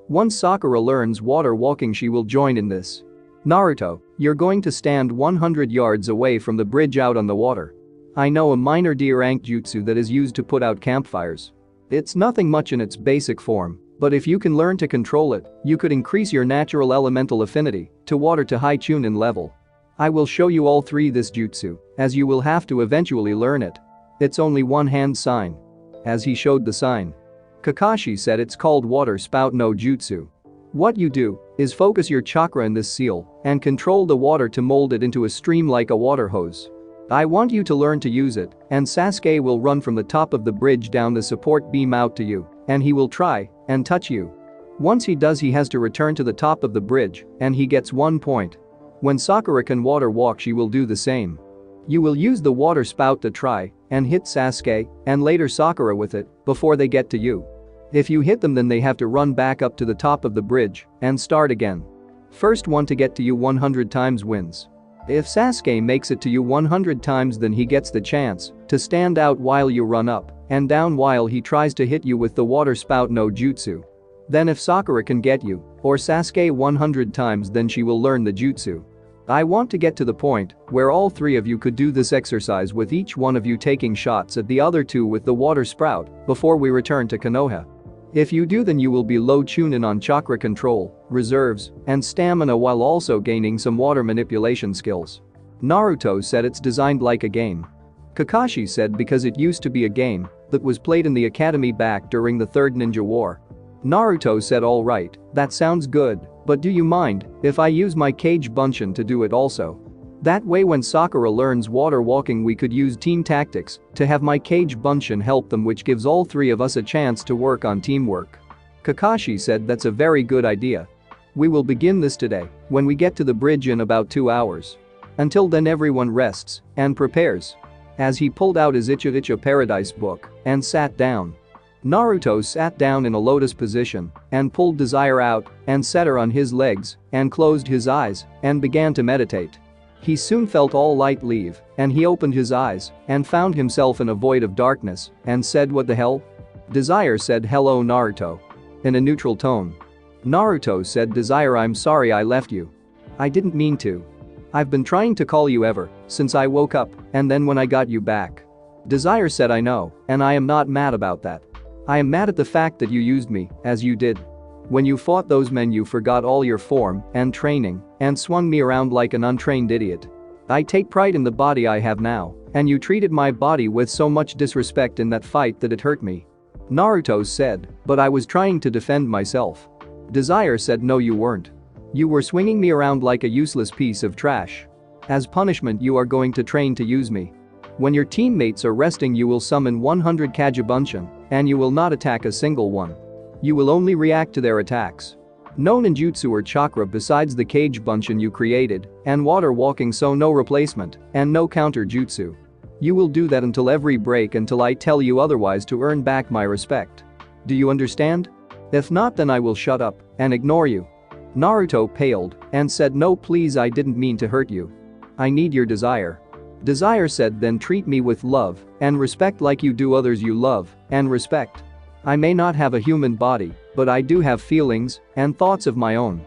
Once Sakura learns water walking she will join in this. Naruto, you're going to stand 100 yards away from the bridge out on the water. I know a minor D-rank jutsu that is used to put out campfires. It's nothing much in its basic form, but if you can learn to control it, you could increase your natural elemental affinity to water to high chunin level. I will show you all 3 this jutsu, as you will have to eventually learn it. It's only one hand sign." As he showed the sign, Kakashi said, "It's called water spout no jutsu. What you do is focus your chakra in this seal and control the water to mold it into a stream like a water hose. I want you to learn to use it, and Sasuke will run from the top of the bridge down the support beam out to you, and he will try and touch you. Once he does he has to return to the top of the bridge and he gets 1 point. When Sakura can water walk she will do the same. You will use the water spout to try and hit Sasuke and later Sakura with it before they get to you. If you hit them then they have to run back up to the top of the bridge and start again. First one to get to you 100 times wins. If Sasuke makes it to you 100 times then he gets the chance to stand out while you run up and down while he tries to hit you with the water spout no jutsu. Then if Sakura can get you or Sasuke 100 times then she will learn the jutsu. I want to get to the point where all 3 of you could do this exercise with each one of you taking shots at the other 2 with the water sprout before we return to Konoha. If you do then you will be low chunin on chakra control, reserves, and stamina while also gaining some water manipulation skills." Naruto said, "It's designed like a game." Kakashi said, "Because it used to be a game that was played in the academy back during the Third Ninja War." Naruto said, "Alright, that sounds good, but do you mind if I use my cage bunshin to do it also?" That way when Sakura learns water walking we could use team tactics to have my cage Bunshin help them, which gives all three of us a chance to work on teamwork." Kakashi said that's a very good idea. "We will begin this today when we get to the bridge in about 2 hours. Until then everyone rests and prepares." As he pulled out his Icha Icha Paradise book and sat down. Naruto sat down in a lotus position and pulled Desire out and set her on his legs and closed his eyes and began to meditate. He soon felt all light leave and he opened his eyes and found himself in a void of darkness and said, "What the hell?" Desire said, "Hello Naruto." In a neutral tone. Naruto said, "Desire, I'm sorry I left you. I didn't mean to. I've been trying to call you ever since I woke up and then when I got you back." Desire said, "I know, and I am not mad about that. I am mad at the fact that you used me as you did. When you fought those men you forgot all your form and training and swung me around like an untrained idiot. I take pride in the body I have now, and you treated my body with so much disrespect in that fight that it hurt me." Naruto said, "But I was trying to defend myself." Desire said, "No you weren't. You were swinging me around like a useless piece of trash. As punishment you are going to train to use me. When your teammates are resting you will summon 100 Kagebunshin, and you will not attack a single one. You will only react to their attacks. No ninjutsu or chakra besides the cage bunshin you created, and water walking, so no replacement, and no counter jutsu. You will do that until every break until I tell you otherwise to earn back my respect. Do you understand? If not then I will shut up and ignore you." Naruto paled and said, "No please, I didn't mean to hurt you. I need your desire." Desire said, "Then treat me with love and respect like you do others you love and respect. I may not have a human body, but I do have feelings and thoughts of my own."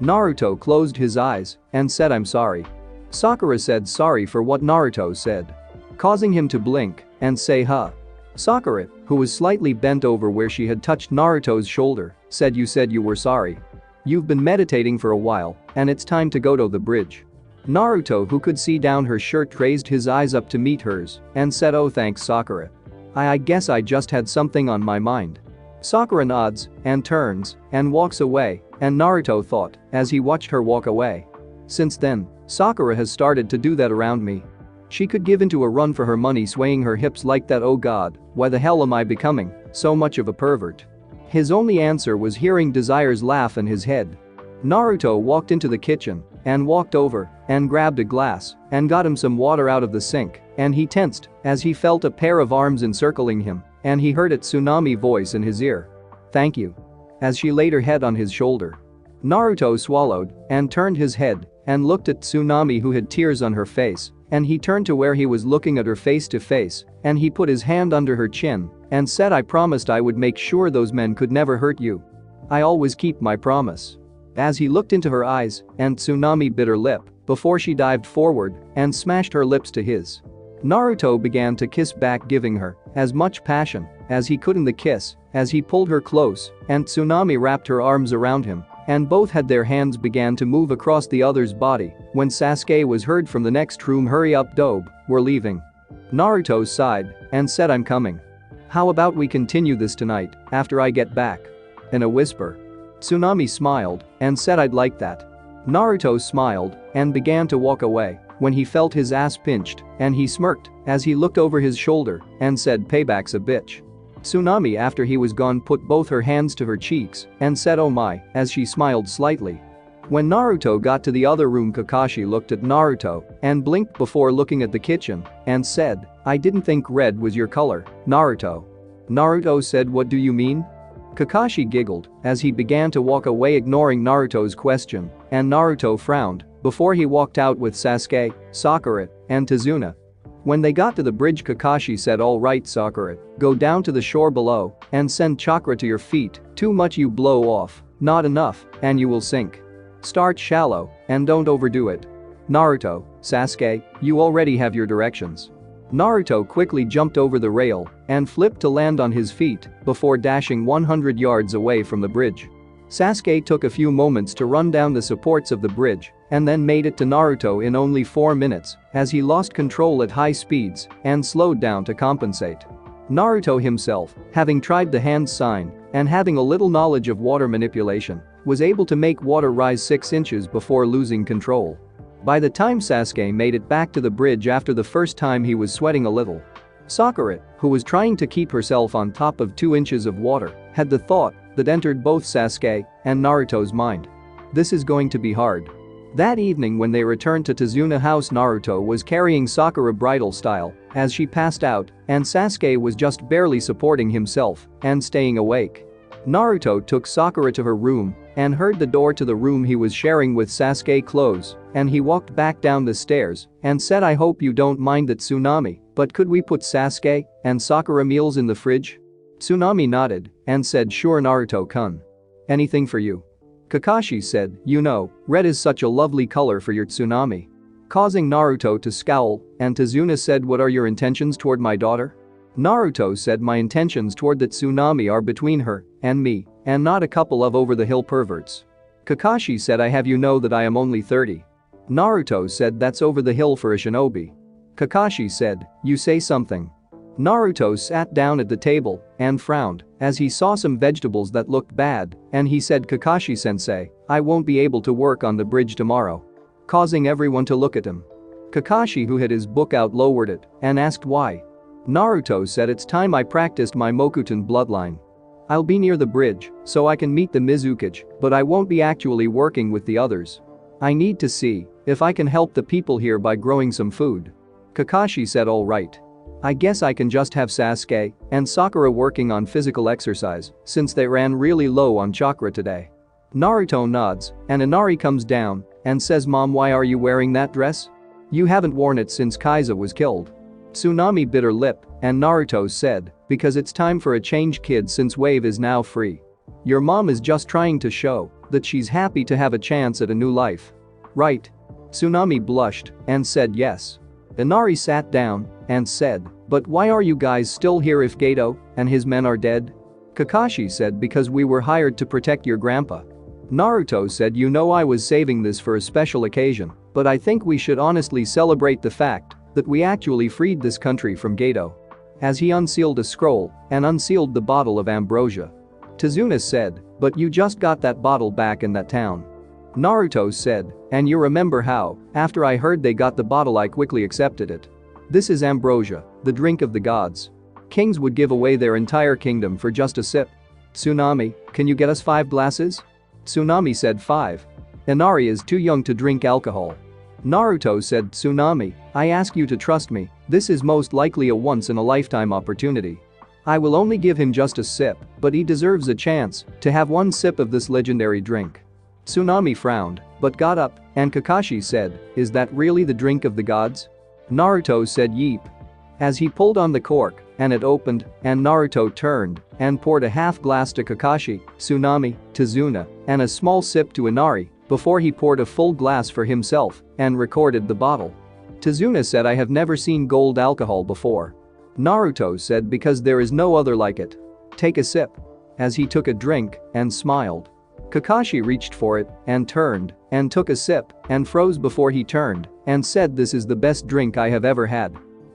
Naruto closed his eyes and said, "I'm sorry." Sakura said sorry for what Naruto said, causing him to blink and say huh. Sakura, who was slightly bent over where she had touched Naruto's shoulder, said, "You said you were sorry. You've been meditating for a while, and it's time to go to the bridge." Naruto, who could see down her shirt, raised his eyes up to meet hers and said, "Oh thanks Sakura. I guess I just had something on my mind." Sakura nods and turns and walks away, and Naruto thought as he watched her walk away. Since then, Sakura has started to do that around me. She could give into a run for her money swaying her hips like that. Oh god, why the hell am I becoming so much of a pervert? His only answer was hearing Desire's laugh in his head. Naruto walked into the kitchen and walked over and grabbed a glass and got him some water out of the sink, and he tensed as he felt a pair of arms encircling him and he heard a Tsunami voice in his ear. "Thank you." As she laid her head on his shoulder. Naruto swallowed and turned his head and looked at Tsunami, who had tears on her face, and he turned to where he was looking at her face to face and he put his hand under her chin and said, "I promised I would make sure those men could never hurt you. I always keep my promise." As he looked into her eyes and Tsunami bit her lip before she dived forward and smashed her lips to his. Naruto began to kiss back, giving her as much passion as he could in the kiss as he pulled her close and Tsunami wrapped her arms around him and both had their hands began to move across the other's body when Sasuke was heard from the next room, "Hurry up Dobe, we're leaving." Naruto sighed and said, "I'm coming. How about we continue this tonight after I get back?" In a whisper. Tsunami smiled and said, "I'd like that." Naruto smiled and began to walk away when he felt his ass pinched and he smirked as he looked over his shoulder and said, "Payback's a bitch." Tsunami, after he was gone, put both her hands to her cheeks and said, "Oh my," as she smiled slightly. When Naruto got to the other room, Kakashi looked at Naruto and blinked before looking at the kitchen and said, "I didn't think red was your color, Naruto." Naruto said, "What do you mean?" Kakashi giggled as he began to walk away, ignoring Naruto's question, and Naruto frowned before he walked out with Sasuke, Sakura, and Tazuna. When they got to the bridge, Kakashi said, "All right Sakura, go down to the shore below and send chakra to your feet. Too much you blow off, not enough, and you will sink. Start shallow and don't overdo it." Naruto, Sasuke, you already have your directions. Naruto quickly jumped over the rail and flipped to land on his feet before dashing 100 yards away from the bridge. Sasuke took a few moments to run down the supports of the bridge and then made it to Naruto in only 4 minutes as he lost control at high speeds and slowed down to compensate. Naruto himself, having tried the hand sign and having a little knowledge of water manipulation, was able to make water rise 6 inches before losing control. By the time Sasuke made it back to the bridge after the first time, he was sweating a little. Sakura, who was trying to keep herself on top of 2 inches of water, had the thought that entered both Sasuke and Naruto's mind. This is going to be hard. That evening when they returned to Tazuna house, Naruto was carrying Sakura bridal style as she passed out, and Sasuke was just barely supporting himself and staying awake. Naruto took Sakura to her room and heard the door to the room he was sharing with Sasuke close, and he walked back down the stairs and said, "I hope you don't mind that, Tsunami, but could we put Sasuke and Sakura meals in the fridge?" Tsunami nodded and said, "Sure, Naruto-kun. Anything for you." Kakashi said, "You know, red is such a lovely color for your Tsunami." Causing Naruto to scowl, and Tazuna said, "What are your intentions toward my daughter?" Naruto said, "My intentions toward that Tsunami are between her and me, and not a couple of over-the-hill perverts." Kakashi said, "I have you know that I am only 30. Naruto said, "That's over the hill for a shinobi." Kakashi said, "You say something." Naruto sat down at the table and frowned as he saw some vegetables that looked bad, and he said, "Kakashi-sensei, I won't be able to work on the bridge tomorrow." Causing everyone to look at him. Kakashi, who had his book out, lowered it and asked why. Naruto said, "It's time I practiced my Mokuton bloodline. I'll be near the bridge so I can meet the Mizukage, but I won't be actually working with the others. I need to see if I can help the people here by growing some food." Kakashi said, "All right. I guess I can just have Sasuke and Sakura working on physical exercise since they ran really low on chakra today." Naruto nods and Inari comes down and says, "Mom, why are you wearing that dress? You haven't worn it since Kaiza was killed." Tsunami bit her lip and Naruto said, "Because it's time for a change, kid, since Wave is now free. Your mom is just trying to show that she's happy to have a chance at a new life. Right?" Tsunami blushed and said yes. Inari sat down and said, "But why are you guys still here if Gato and his men are dead?" Kakashi said, "Because we were hired to protect your grandpa." Naruto said, "You know, I was saving this for a special occasion, but I think we should honestly celebrate the fact that we actually freed this country from Gato." As he unsealed a scroll and unsealed the bottle of ambrosia. Tazuna said, "But you just got that bottle back in that town." Naruto said, "And you remember how, after I heard they got the bottle, I quickly accepted it. This is ambrosia, the drink of the gods. Kings would give away their entire kingdom for just a sip. Tsunami, can you get us 5 glasses?" Tsunami said 5. Inari is too young to drink alcohol. Naruto said, "Tsunami, I ask you to trust me, this is most likely a once-in-a-lifetime opportunity. I will only give him just a sip, but he deserves a chance to have 1 sip of this legendary drink." Tsunami frowned, but got up, and Kakashi said, "Is that really the drink of the gods?" Naruto said, "Yeep." As he pulled on the cork, and it opened, and Naruto turned and poured a half glass to Kakashi, Tsunami, Tazuna, and a small sip to Inari before he poured a full glass for himself and recorded the bottle. Tazuna said, "I have never seen gold alcohol before." Naruto said, "Because there is no other like it. Take a sip." As he took a drink and smiled. Kakashi reached for it and turned and took a sip and froze before he turned and said, "This is the best drink I have ever had.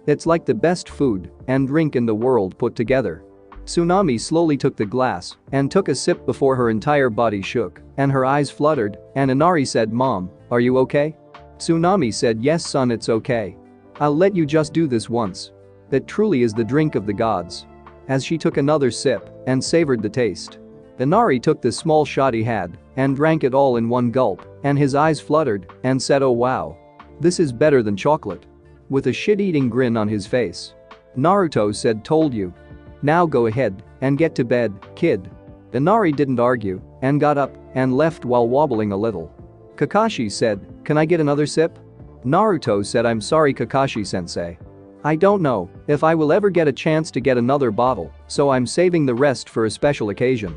It's like the best food and drink in the world put together." Tsunami slowly took the glass and took a sip before her entire body shook and her eyes fluttered, and Inari said, "Mom, are you okay?" Tsunami said, "Yes, son, it's okay. I'll let you just do this once. It truly is the drink of the gods." As she took another sip and savored the taste. Inari took the small shot he had and drank it all in one gulp, and his eyes fluttered and said, "Oh wow. This is better than chocolate." With a shit-eating grin on his face. Naruto said, "Told you. Now go ahead and get to bed, kid." Inari didn't argue and got up and left while wobbling a little. Kakashi said, "Can I get another sip?" Naruto said, "I'm sorry, Kakashi-sensei. I don't know if I will ever get a chance to get another bottle, so I'm saving the rest for a special occasion."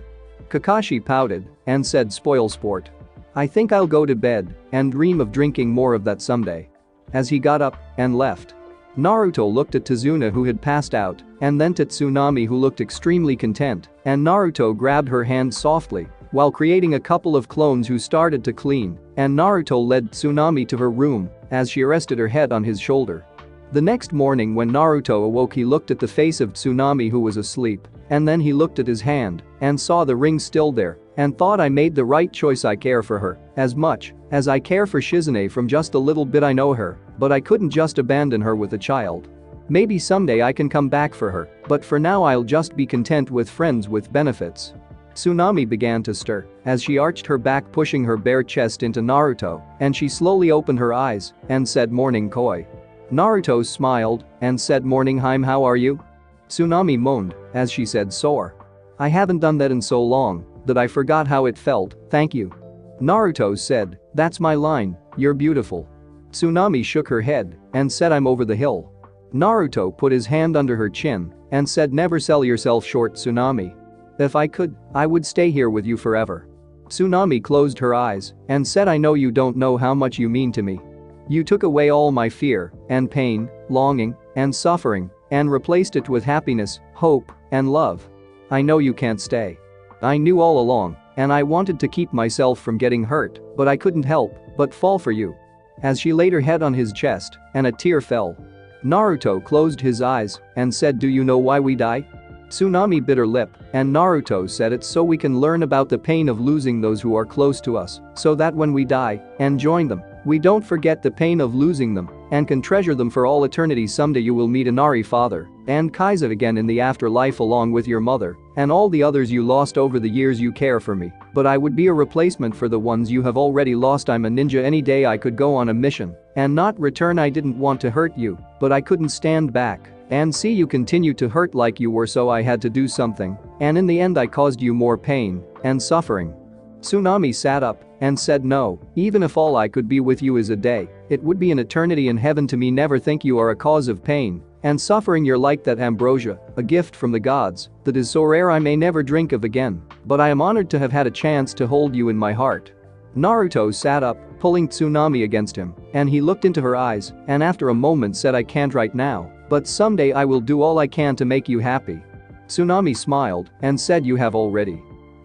Kakashi pouted and said, "Spoil sport. I think I'll go to bed and dream of drinking more of that someday." As he got up and left. Naruto looked at Tazuna, who had passed out, and then to Tsunami, who looked extremely content, and Naruto grabbed her hand softly while creating a couple of clones who started to clean, and Naruto led Tsunami to her room as she rested her head on his shoulder. The next morning when Naruto awoke, he looked at the face of Tsunami, who was asleep, and then he looked at his hand and saw the ring still there and thought, "I made the right choice. I care for her as much as I care for Shizune from just the little bit I know her, but I couldn't just abandon her with a child. Maybe someday I can come back for her, but for now I'll just be content with friends with benefits." Tsunami began to stir as she arched her back, pushing her bare chest into Naruto, and she slowly opened her eyes and said, "Morning, Koi." Naruto smiled and said, "Morning, Haim, how are you?" Tsunami moaned as she said, "Sore. I haven't done that in so long that I forgot how it felt, thank you." Naruto said, "That's my line, you're beautiful." Tsunami shook her head and said, "I'm over the hill." Naruto put his hand under her chin and said, "Never sell yourself short, Tsunami. If I could, I would stay here with you forever." Tsunami closed her eyes and said, "I know you don't know how much you mean to me. You took away all my fear and pain, longing and suffering, and replaced it with happiness, hope, and love. I know you can't stay. I knew all along, and I wanted to keep myself from getting hurt, but I couldn't help but fall for you." As she laid her head on his chest and a tear fell. Naruto closed his eyes and said, "Do you know why we die?" Tsunami bit her lip, and Naruto said, "It's so we can learn about the pain of losing those who are close to us, so that when we die and join them, we don't forget the pain of losing them and can treasure them for all eternity. Someday you will meet Inari father and Kaiza again in the afterlife along with your mother and all the others you lost over the years. You care for me, but I would be a replacement for the ones you have already lost. I'm a ninja. Any day I could go on a mission and not return. I didn't want to hurt you, but I couldn't stand back and see you continue to hurt like you were, so I had to do something, and in the end I caused you more pain and suffering." Tsunami sat up and said, "No, even if all I could be with you is a day, it would be an eternity in heaven to me. Never think you are a cause of pain and suffering. You're like that ambrosia, a gift from the gods that is so rare I may never drink of again, but I am honored to have had a chance to hold you in my heart." Naruto sat up, pulling Tsunami against him, and he looked into her eyes and after a moment said, "I can't right now, but someday I will do all I can to make you happy." Tsunami smiled and said, "You have already."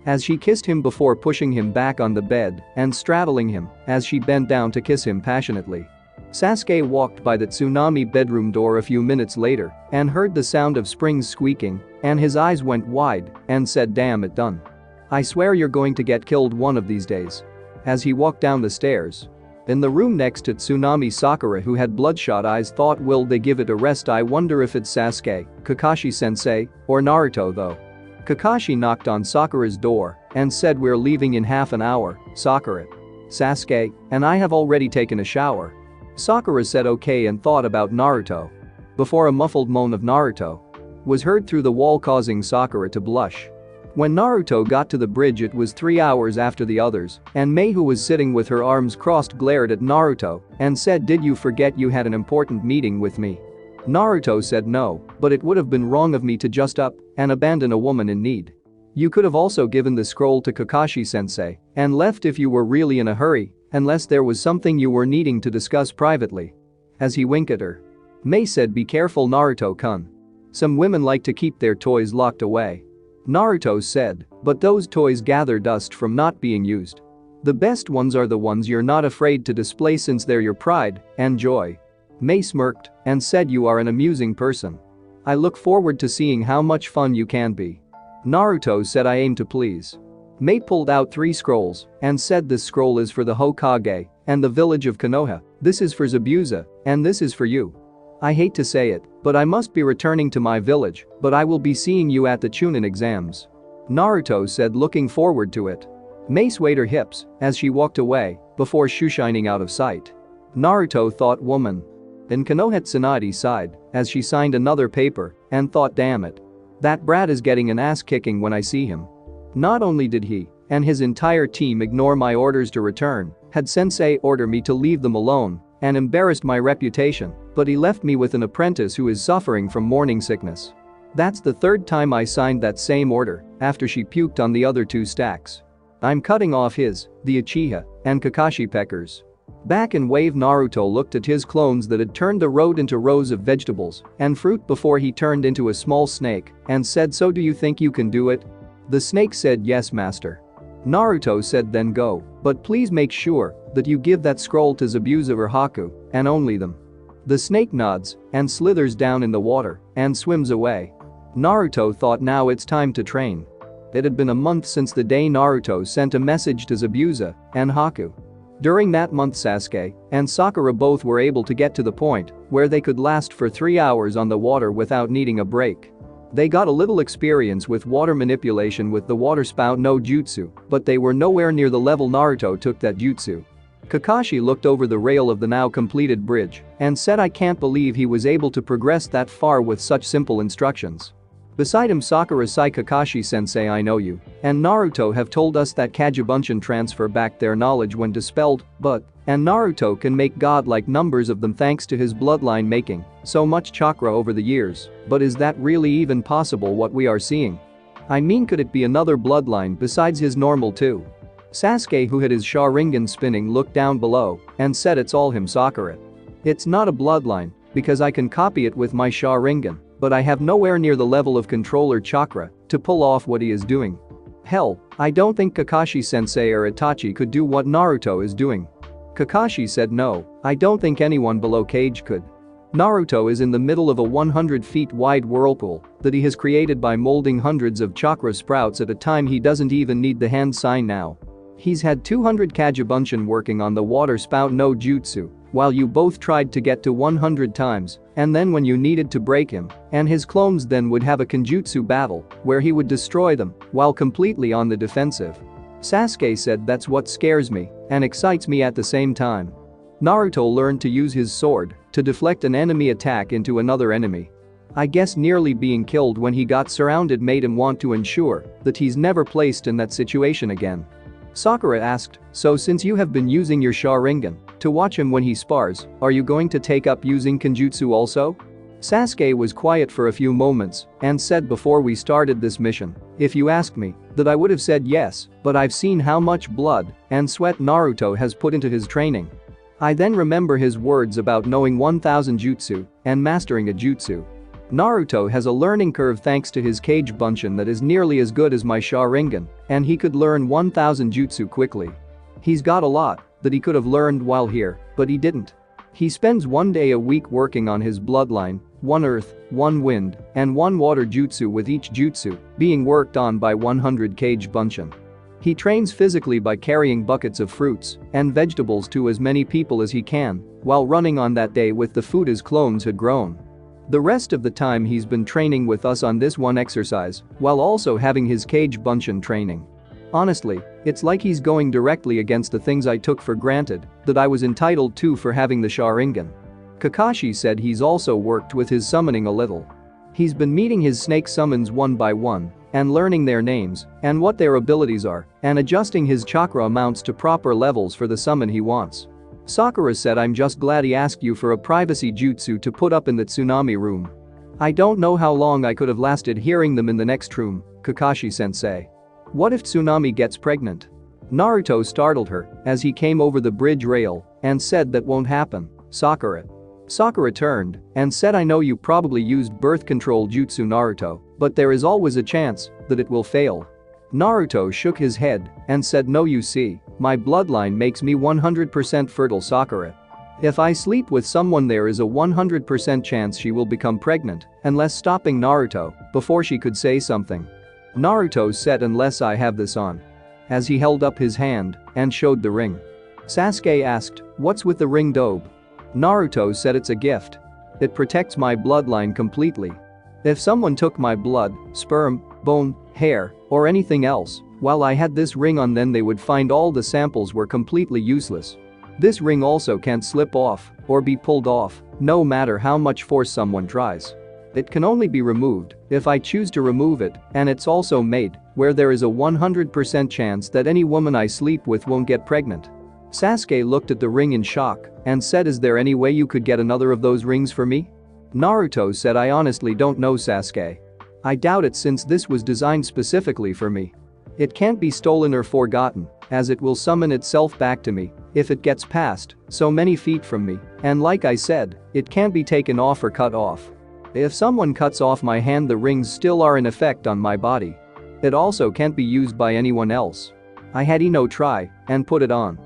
As she kissed him before pushing him back on the bed and straddling him as she bent down to kiss him passionately. Sasuke walked by the Tsunami bedroom door a few minutes later and heard the sound of springs squeaking, and his eyes went wide and said, "Damn it, done. I swear you're going to get killed one of these days." As he walked down the stairs. In the room next to Tsunami, Sakura, who had bloodshot eyes, thought, "Will they give it a rest? I wonder if it's Sasuke, Kakashi-sensei, or Naruto though." Kakashi knocked on Sakura's door and said, "We're leaving in half an hour, Sakura." "Sasuke, and I have already taken a shower." Sakura said okay and thought about Naruto. Before a muffled moan of Naruto was heard through the wall, causing Sakura to blush. When Naruto got to the bridge, it was 3 hours after the others, and Mei, who was sitting with her arms crossed, glared at Naruto and said, "Did you forget you had an important meeting with me?" Naruto said, "No, but it would have been wrong of me to just up and abandon a woman in need. You could have also given the scroll to Kakashi-sensei and left if you were really in a hurry, unless there was something you were needing to discuss privately." As he winked at her, Mei said, "Be careful, Naruto-kun. Some women like to keep their toys locked away." Naruto said, "But those toys gather dust from not being used. The best ones are the ones you're not afraid to display, since they're your pride and joy." Mei smirked and said, "You are an amusing person. I look forward to seeing how much fun you can be." Naruto said, "I aim to please." Mei pulled out 3 scrolls and said, "This scroll is for the Hokage and the village of Konoha, this is for Zabuza, and this is for you. I hate to say it, but I must be returning to my village, but I will be seeing you at the Chunin exams." Naruto said, looking forward to it. Mei swayed her hips as she walked away before shining out of sight. Naruto thought, "Woman." In Konoha, Tsunade sighed as she signed another paper and thought, "Damn it. That brat is getting an ass kicking when I see him. Not only did he and his entire team ignore my orders to return, had sensei order me to leave them alone, and embarrassed my reputation, but he left me with an apprentice who is suffering from morning sickness. That's the 3rd time I signed that same order after she puked on the other 2 stacks. I'm cutting off his, the Uchiha, and Kakashi peckers." Back in Wave, Naruto looked at his clones that had turned the road into rows of vegetables and fruit before he turned into a small snake and said, "So do you think you can do it?" The snake said, "Yes, master." Naruto said, "Then go, but please make sure that you give that scroll to Zabuza or Haku, and only them." The snake nods and slithers down in the water and swims away. Naruto thought, now it's time to train. It had been a month since the day Naruto sent a message to Zabuza and Haku. During that month Sasuke and Sakura both were able to get to the point where they could last for 3 hours on the water without needing a break. They got a little experience with water manipulation with the water spout no jutsu, but they were nowhere near the level Naruto took that jutsu. Kakashi looked over the rail of the now completed bridge and said I can't believe he was able to progress that far with such simple instructions. Beside him Sakura-sai Kakashi-sensei I know you and Naruto have told us that Kagebunshin transfer back their knowledge when dispelled, and Naruto can make godlike numbers of them thanks to his bloodline making so much chakra over the years, but is that really even possible what we are seeing? I mean could it be another bloodline besides his normal too? Sasuke who had his Sharingan spinning looked down below and said it's all him Sakura. It's not a bloodline because I can copy it with my Sharingan, but I have nowhere near the level of controller chakra to pull off what he is doing. Hell, I don't think Kakashi-sensei or Itachi could do what Naruto is doing. Kakashi said no, I don't think anyone below Kage could. Naruto is in the middle of a 100 feet wide whirlpool that he has created by molding hundreds of chakra sprouts at a time he doesn't even need the hand sign now. He's had 200 Kagebunshin working on the water spout no jutsu, while you both tried to get to 100 times, and then when you needed to break him, and his clones then would have a Kenjutsu battle where he would destroy them while completely on the defensive. Sasuke said that's what scares me and excites me at the same time. Naruto learned to use his sword to deflect an enemy attack into another enemy. I guess nearly being killed when he got surrounded made him want to ensure that he's never placed in that situation again. Sakura asked, so since you have been using your Sharingan to watch him when he spars, are you going to take up using Kenjutsu also? Sasuke was quiet for a few moments and said before we started this mission, if you ask me, that I would have said yes, but I've seen how much blood and sweat Naruto has put into his training. I then remember his words about knowing 1000 jutsu and mastering a jutsu. Naruto has a learning curve thanks to his Kagebunshin that is nearly as good as my Sharingan, and he could learn 1000 jutsu quickly. He's got a lot that he could have learned while here, but he didn't. He spends 1 day a week working on his bloodline, 1 earth, 1 wind, and 1 water jutsu with each jutsu being worked on by 100 Kagebunshin. He trains physically by carrying buckets of fruits and vegetables to as many people as he can while running on that day with the food his clones had grown. The rest of the time he's been training with us on this one exercise while also having his Kagebunshin training. Honestly, it's like he's going directly against the things I took for granted that I was entitled to for having the Sharingan. Kakashi said he's also worked with his summoning a little. He's been meeting his snake summons one by one and learning their names and what their abilities are and adjusting his chakra amounts to proper levels for the summon he wants. Sakura said I'm just glad he asked you for a privacy jutsu to put up in the tsunami room. I don't know how long I could have lasted hearing them in the next room, Kakashi-sensei. What if Tsunami gets pregnant? Naruto startled her as he came over the bridge rail and said that won't happen, Sakura. Sakura turned and said I know you probably used birth control jutsu Naruto, but there is always a chance that it will fail. Naruto shook his head and said no you see, my bloodline makes me 100% fertile Sakura. If I sleep with someone there is a 100% chance she will become pregnant, unless stopping Naruto before she could say something. Naruto said unless I have this on. As he held up his hand and showed the ring. Sasuke asked, what's with the ring Dobe? Naruto said it's a gift. It protects my bloodline completely. If someone took my blood, sperm, bone, hair, or anything else, while I had this ring on then they would find all the samples were completely useless. This ring also can't slip off or be pulled off, no matter how much force someone tries. It can only be removed if I choose to remove it, and it's also made where there is a 100% chance that any woman I sleep with won't get pregnant. Sasuke looked at the ring in shock and said is there any way you could get another of those rings for me? Naruto said I honestly don't know Sasuke. I doubt it since this was designed specifically for me. It can't be stolen or forgotten, as it will summon itself back to me if it gets past so many feet from me, and like I said, it can't be taken off or cut off. If someone cuts off my hand the rings still are in effect on my body. It also can't be used by anyone else. I had Ino try and put it on.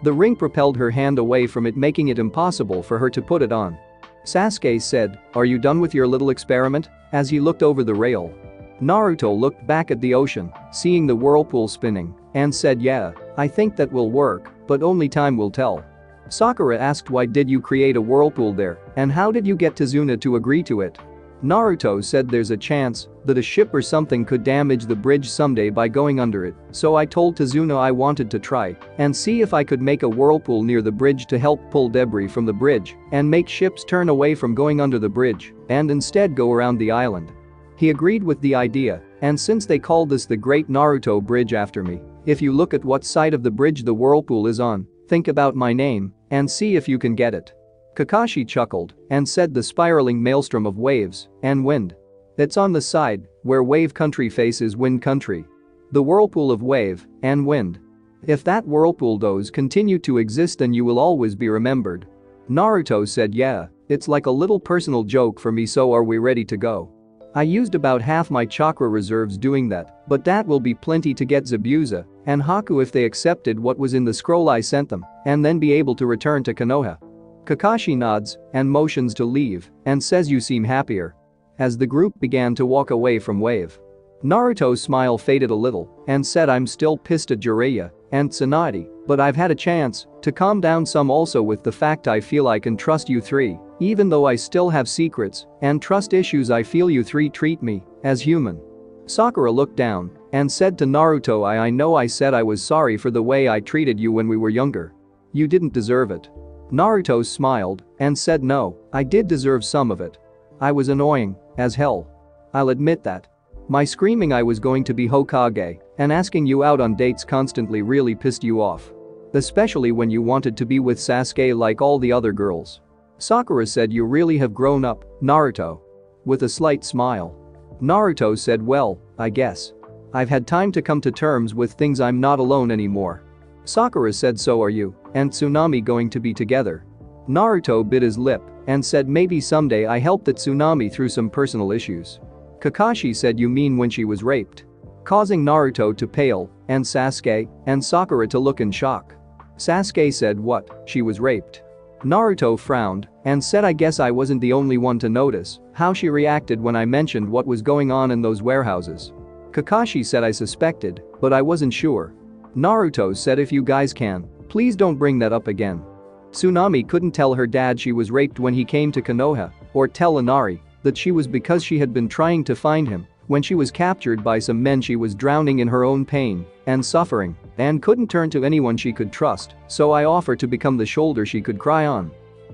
The ring propelled her hand away from it making it impossible for her to put it on. Sasuke said, are you done with your little experiment? As he looked over the rail. Naruto looked back at the ocean, seeing the whirlpool spinning, and said yeah, I think that will work, but only time will tell. Sakura asked why did you create a whirlpool there and how did you get Tazuna to agree to it? Naruto said there's a chance that a ship or something could damage the bridge someday by going under it, so I told Tazuna I wanted to try and see if I could make a whirlpool near the bridge to help pull debris from the bridge and make ships turn away from going under the bridge and instead go around the island. He agreed with the idea, and since they called this the Great Naruto Bridge after me, if you look at what side of the bridge the whirlpool is on, think about my name and see if you can get it. Kakashi chuckled and said the spiraling maelstrom of waves and wind. It's on the side where wave country faces wind country. The whirlpool of wave and wind. If that whirlpool does continue to exist then you will always be remembered. Naruto said yeah, it's like a little personal joke for me, so are we ready to go? I used about half my chakra reserves doing that, but that will be plenty to get Zabuza and Haku if they accepted what was in the scroll I sent them and then be able to return to Konoha. Kakashi nods and motions to leave and says you seem happier. As the group began to walk away from Wave, Naruto's smile faded a little and said I'm still pissed at Jiraiya and Tsunade, but I've had a chance to calm down some also with the fact I feel I can trust you three, even though I still have secrets and trust issues. I feel you three treat me as human. Sakura looked down and said to Naruto I know I said I was sorry for the way I treated you when we were younger. You didn't deserve it. Naruto smiled and said no, I did deserve some of it. I was annoying as hell. I'll admit that. My screaming I was going to be Hokage and asking you out on dates constantly really pissed you off. Especially when you wanted to be with Sasuke like all the other girls. Sakura said you really have grown up, Naruto. With a slight smile. Naruto said well, I guess. I've had time to come to terms with things. I'm not alone anymore. Sakura said so are you and Tsunami going to be together? Naruto bit his lip and said maybe someday. I helped that Tsunami through some personal issues. Kakashi said you mean when she was raped? Causing Naruto to pale and Sasuke and Sakura to look in shock. Sasuke said what, she was raped? Naruto frowned and said I guess I wasn't the only one to notice how she reacted when I mentioned what was going on in those warehouses. Kakashi said I suspected, but I wasn't sure. Naruto said if you guys can, please don't bring that up again. Tsunami couldn't tell her dad she was raped when he came to Konoha, or tell Inari that she was because she had been trying to find him when she was captured by some men. She was drowning in her own pain and suffering and couldn't turn to anyone she could trust, so I offered to become the shoulder she could cry on.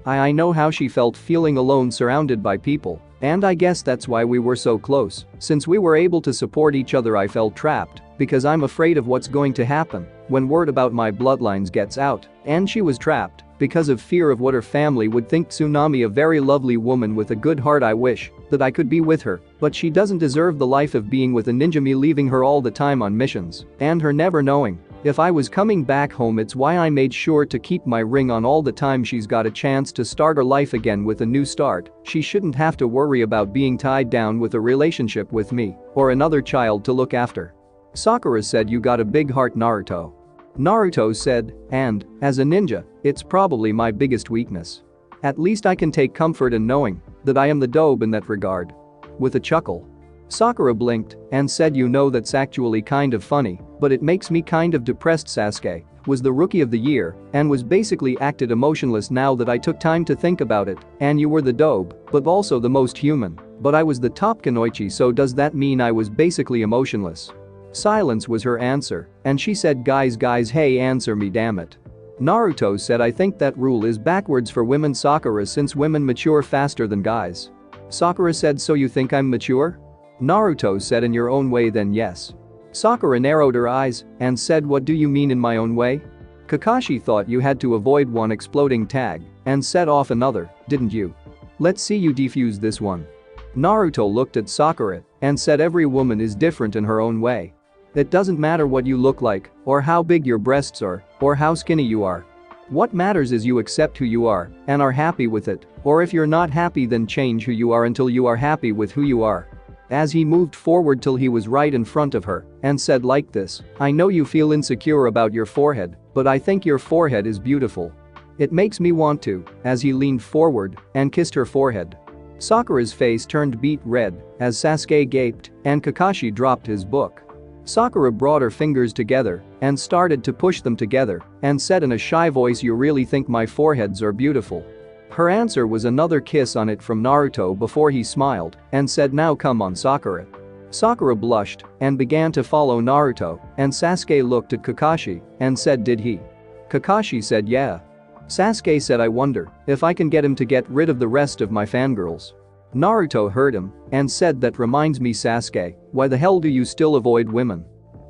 I know how she felt feeling alone surrounded by people, and I guess that's why we were so close. Since we were able to support each other I felt trapped because I'm afraid of what's going to happen when word about my bloodlines gets out, and she was trapped because of fear of what her family would think. Tsunami a very lovely woman with a good heart. I wish that I could be with her, but she doesn't deserve the life of being with a ninja. Me leaving her all the time on missions and her never knowing if I was coming back home. It's why I made sure to keep my ring on all the time. She's got a chance to start her life again with a new start. She shouldn't have to worry about being tied down with a relationship with me or another child to look after. Sakura said you got a big heart, Naruto. Naruto said, and, as a ninja, it's probably my biggest weakness. At least I can take comfort in knowing that I am the dope in that regard. With a chuckle. Sakura blinked and said you know that's actually kind of funny, but it makes me kind of depressed. Sasuke was the rookie of the year and was basically acted emotionless now that I took time to think about it, and you were the dope, but also the most human, but I was the top Kunoichi, so does that mean I was basically emotionless? Silence was her answer, and she said guys hey answer me damn it. Naruto said I think that rule is backwards for women. Sakura since women mature faster than guys. Sakura said so you think I'm mature? Naruto said in your own way then yes. Sakura narrowed her eyes and said what do you mean in my own way? Kakashi thought you had to avoid one exploding tag and set off another, didn't you? Let's see you defuse this one. Naruto looked at Sakura and said every woman is different in her own way. It doesn't matter what you look like, or how big your breasts are, or how skinny you are. What matters is you accept who you are and are happy with it, or if you're not happy then change who you are until you are happy with who you are. As he moved forward till he was right in front of her and said like this, I know you feel insecure about your forehead, but I think your forehead is beautiful. It makes me want to, as he leaned forward and kissed her forehead. Sakura's face turned beet red as Sasuke gaped and Kakashi dropped his book. Sakura brought her fingers together and started to push them together and said in a shy voice, "You really think my foreheads are beautiful?" Her answer was another kiss on it from Naruto before he smiled and said, "Now come on, Sakura." Sakura blushed and began to follow Naruto, and Sasuke looked at Kakashi and said, "Did he?" Kakashi said, "Yeah." Sasuke said, "I wonder if I can get him to get rid of the rest of my fangirls." Naruto heard him and said, "That reminds me, Sasuke, why the hell do you still avoid women?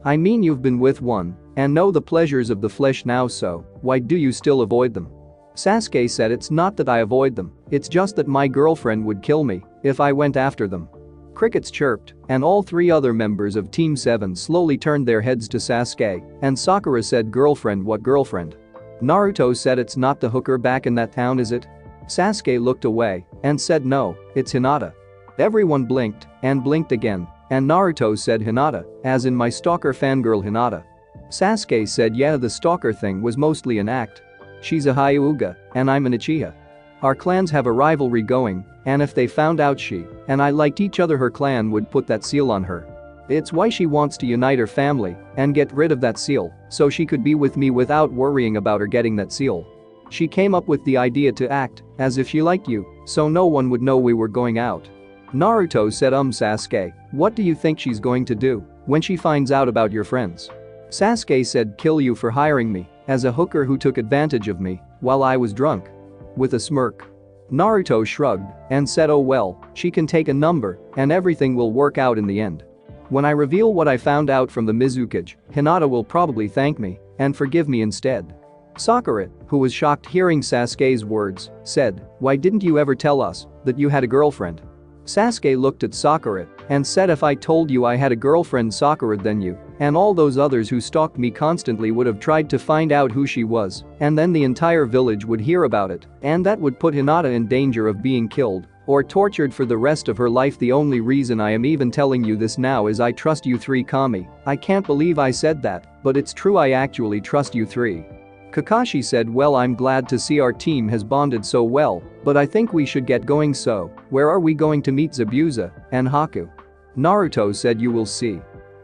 I mean, you've been with one and know the pleasures of the flesh now, so why do you still avoid them?" Sasuke said, "It's not that I avoid them, it's just that my girlfriend would kill me if I went after them." Crickets chirped and all three other members of Team 7 slowly turned their heads to Sasuke, and Sakura said, "Girlfriend? What girlfriend?" Naruto said, "It's not the hooker back in that town, is it?" Sasuke looked away and said, "No, it's Hinata." Everyone blinked and blinked again, and Naruto said, "Hinata, as in my stalker fangirl Hinata." Sasuke said, "Yeah, the stalker thing was mostly an act. She's a Hyuga and I'm an Uchiha. Our clans have a rivalry going, and if they found out she and I liked each other, her clan would put that seal on her. It's why she wants to unite her family and get rid of that seal so she could be with me without worrying about her getting that seal. She came up with the idea to act as if she liked you so no one would know we were going out." Naruto said, Sasuke, what do you think she's going to do when she finds out about your friends?" Sasuke said, "Kill you for hiring me as a hooker who took advantage of me while I was drunk." With a smirk. Naruto shrugged and said, "Oh well, she can take a number and everything will work out in the end. When I reveal what I found out from the Mizukage, Hinata will probably thank me and forgive me instead." Sakura, who was shocked hearing Sasuke's words, said, "Why didn't you ever tell us that you had a girlfriend?" Sasuke looked at Sakura and said, "If I told you I had a girlfriend, Sakura, then you and all those others who stalked me constantly would have tried to find out who she was, and then the entire village would hear about it, and that would put Hinata in danger of being killed or tortured for the rest of her life. The only reason I am even telling you this now is I trust you three, Kami. I can't believe I said that, but it's true, I actually trust you three." Kakashi said, "Well, I'm glad to see our team has bonded so well, but I think we should get going, so where are we going to meet Zabuza and Haku?" Naruto said, "You will see."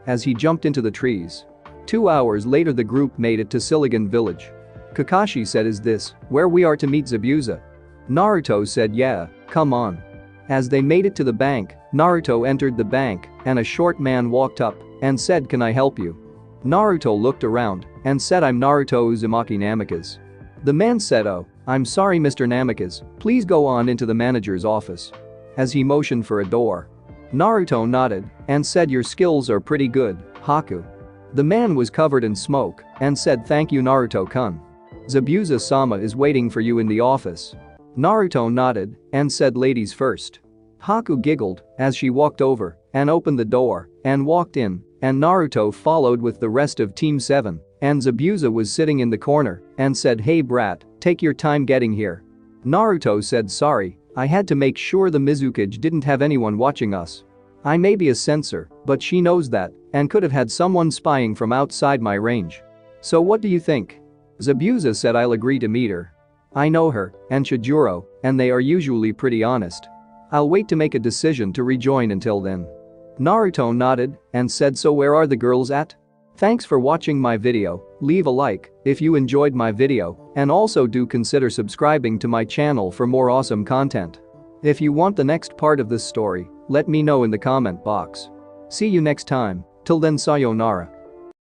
As he jumped into the trees. 2 hours later the group made it to Siligan village. Kakashi said, "Is this where we are to meet Zabuza?" Naruto said, "Yeah, come on." As they made it to the bank, Naruto entered the bank and a short man walked up and said, "Can I help you?" Naruto looked around and said, "I'm Naruto Uzumaki Namikaze." The man said, "Oh, I'm sorry, Mr. Namikaze, please go on into the manager's office." As he motioned for a door. Naruto nodded and said, "Your skills are pretty good, Haku." The man was covered in smoke and said, "Thank you, Naruto-kun. Zabuza-sama is waiting for you in the office." Naruto nodded and said, "Ladies first." Haku giggled as she walked over and opened the door and walked in, and Naruto followed with the rest of Team 7, and Zabuza was sitting in the corner and said, "Hey brat, take your time getting here." Naruto said, "Sorry, I had to make sure the Mizukage didn't have anyone watching us. I may be a censor, but she knows that and could have had someone spying from outside my range. So what do you think?" Zabuza said, "I'll agree to meet her. I know her and Shijuro, and they are usually pretty honest. I'll wait to make a decision to rejoin until then." Naruto nodded and said, "So where are the girls at?" Thanks for watching my video. Leave a like if you enjoyed my video, and also do consider subscribing to my channel for more awesome content. If you want the next part of this story, let me know in the comment box. See you next time. Till then, sayonara.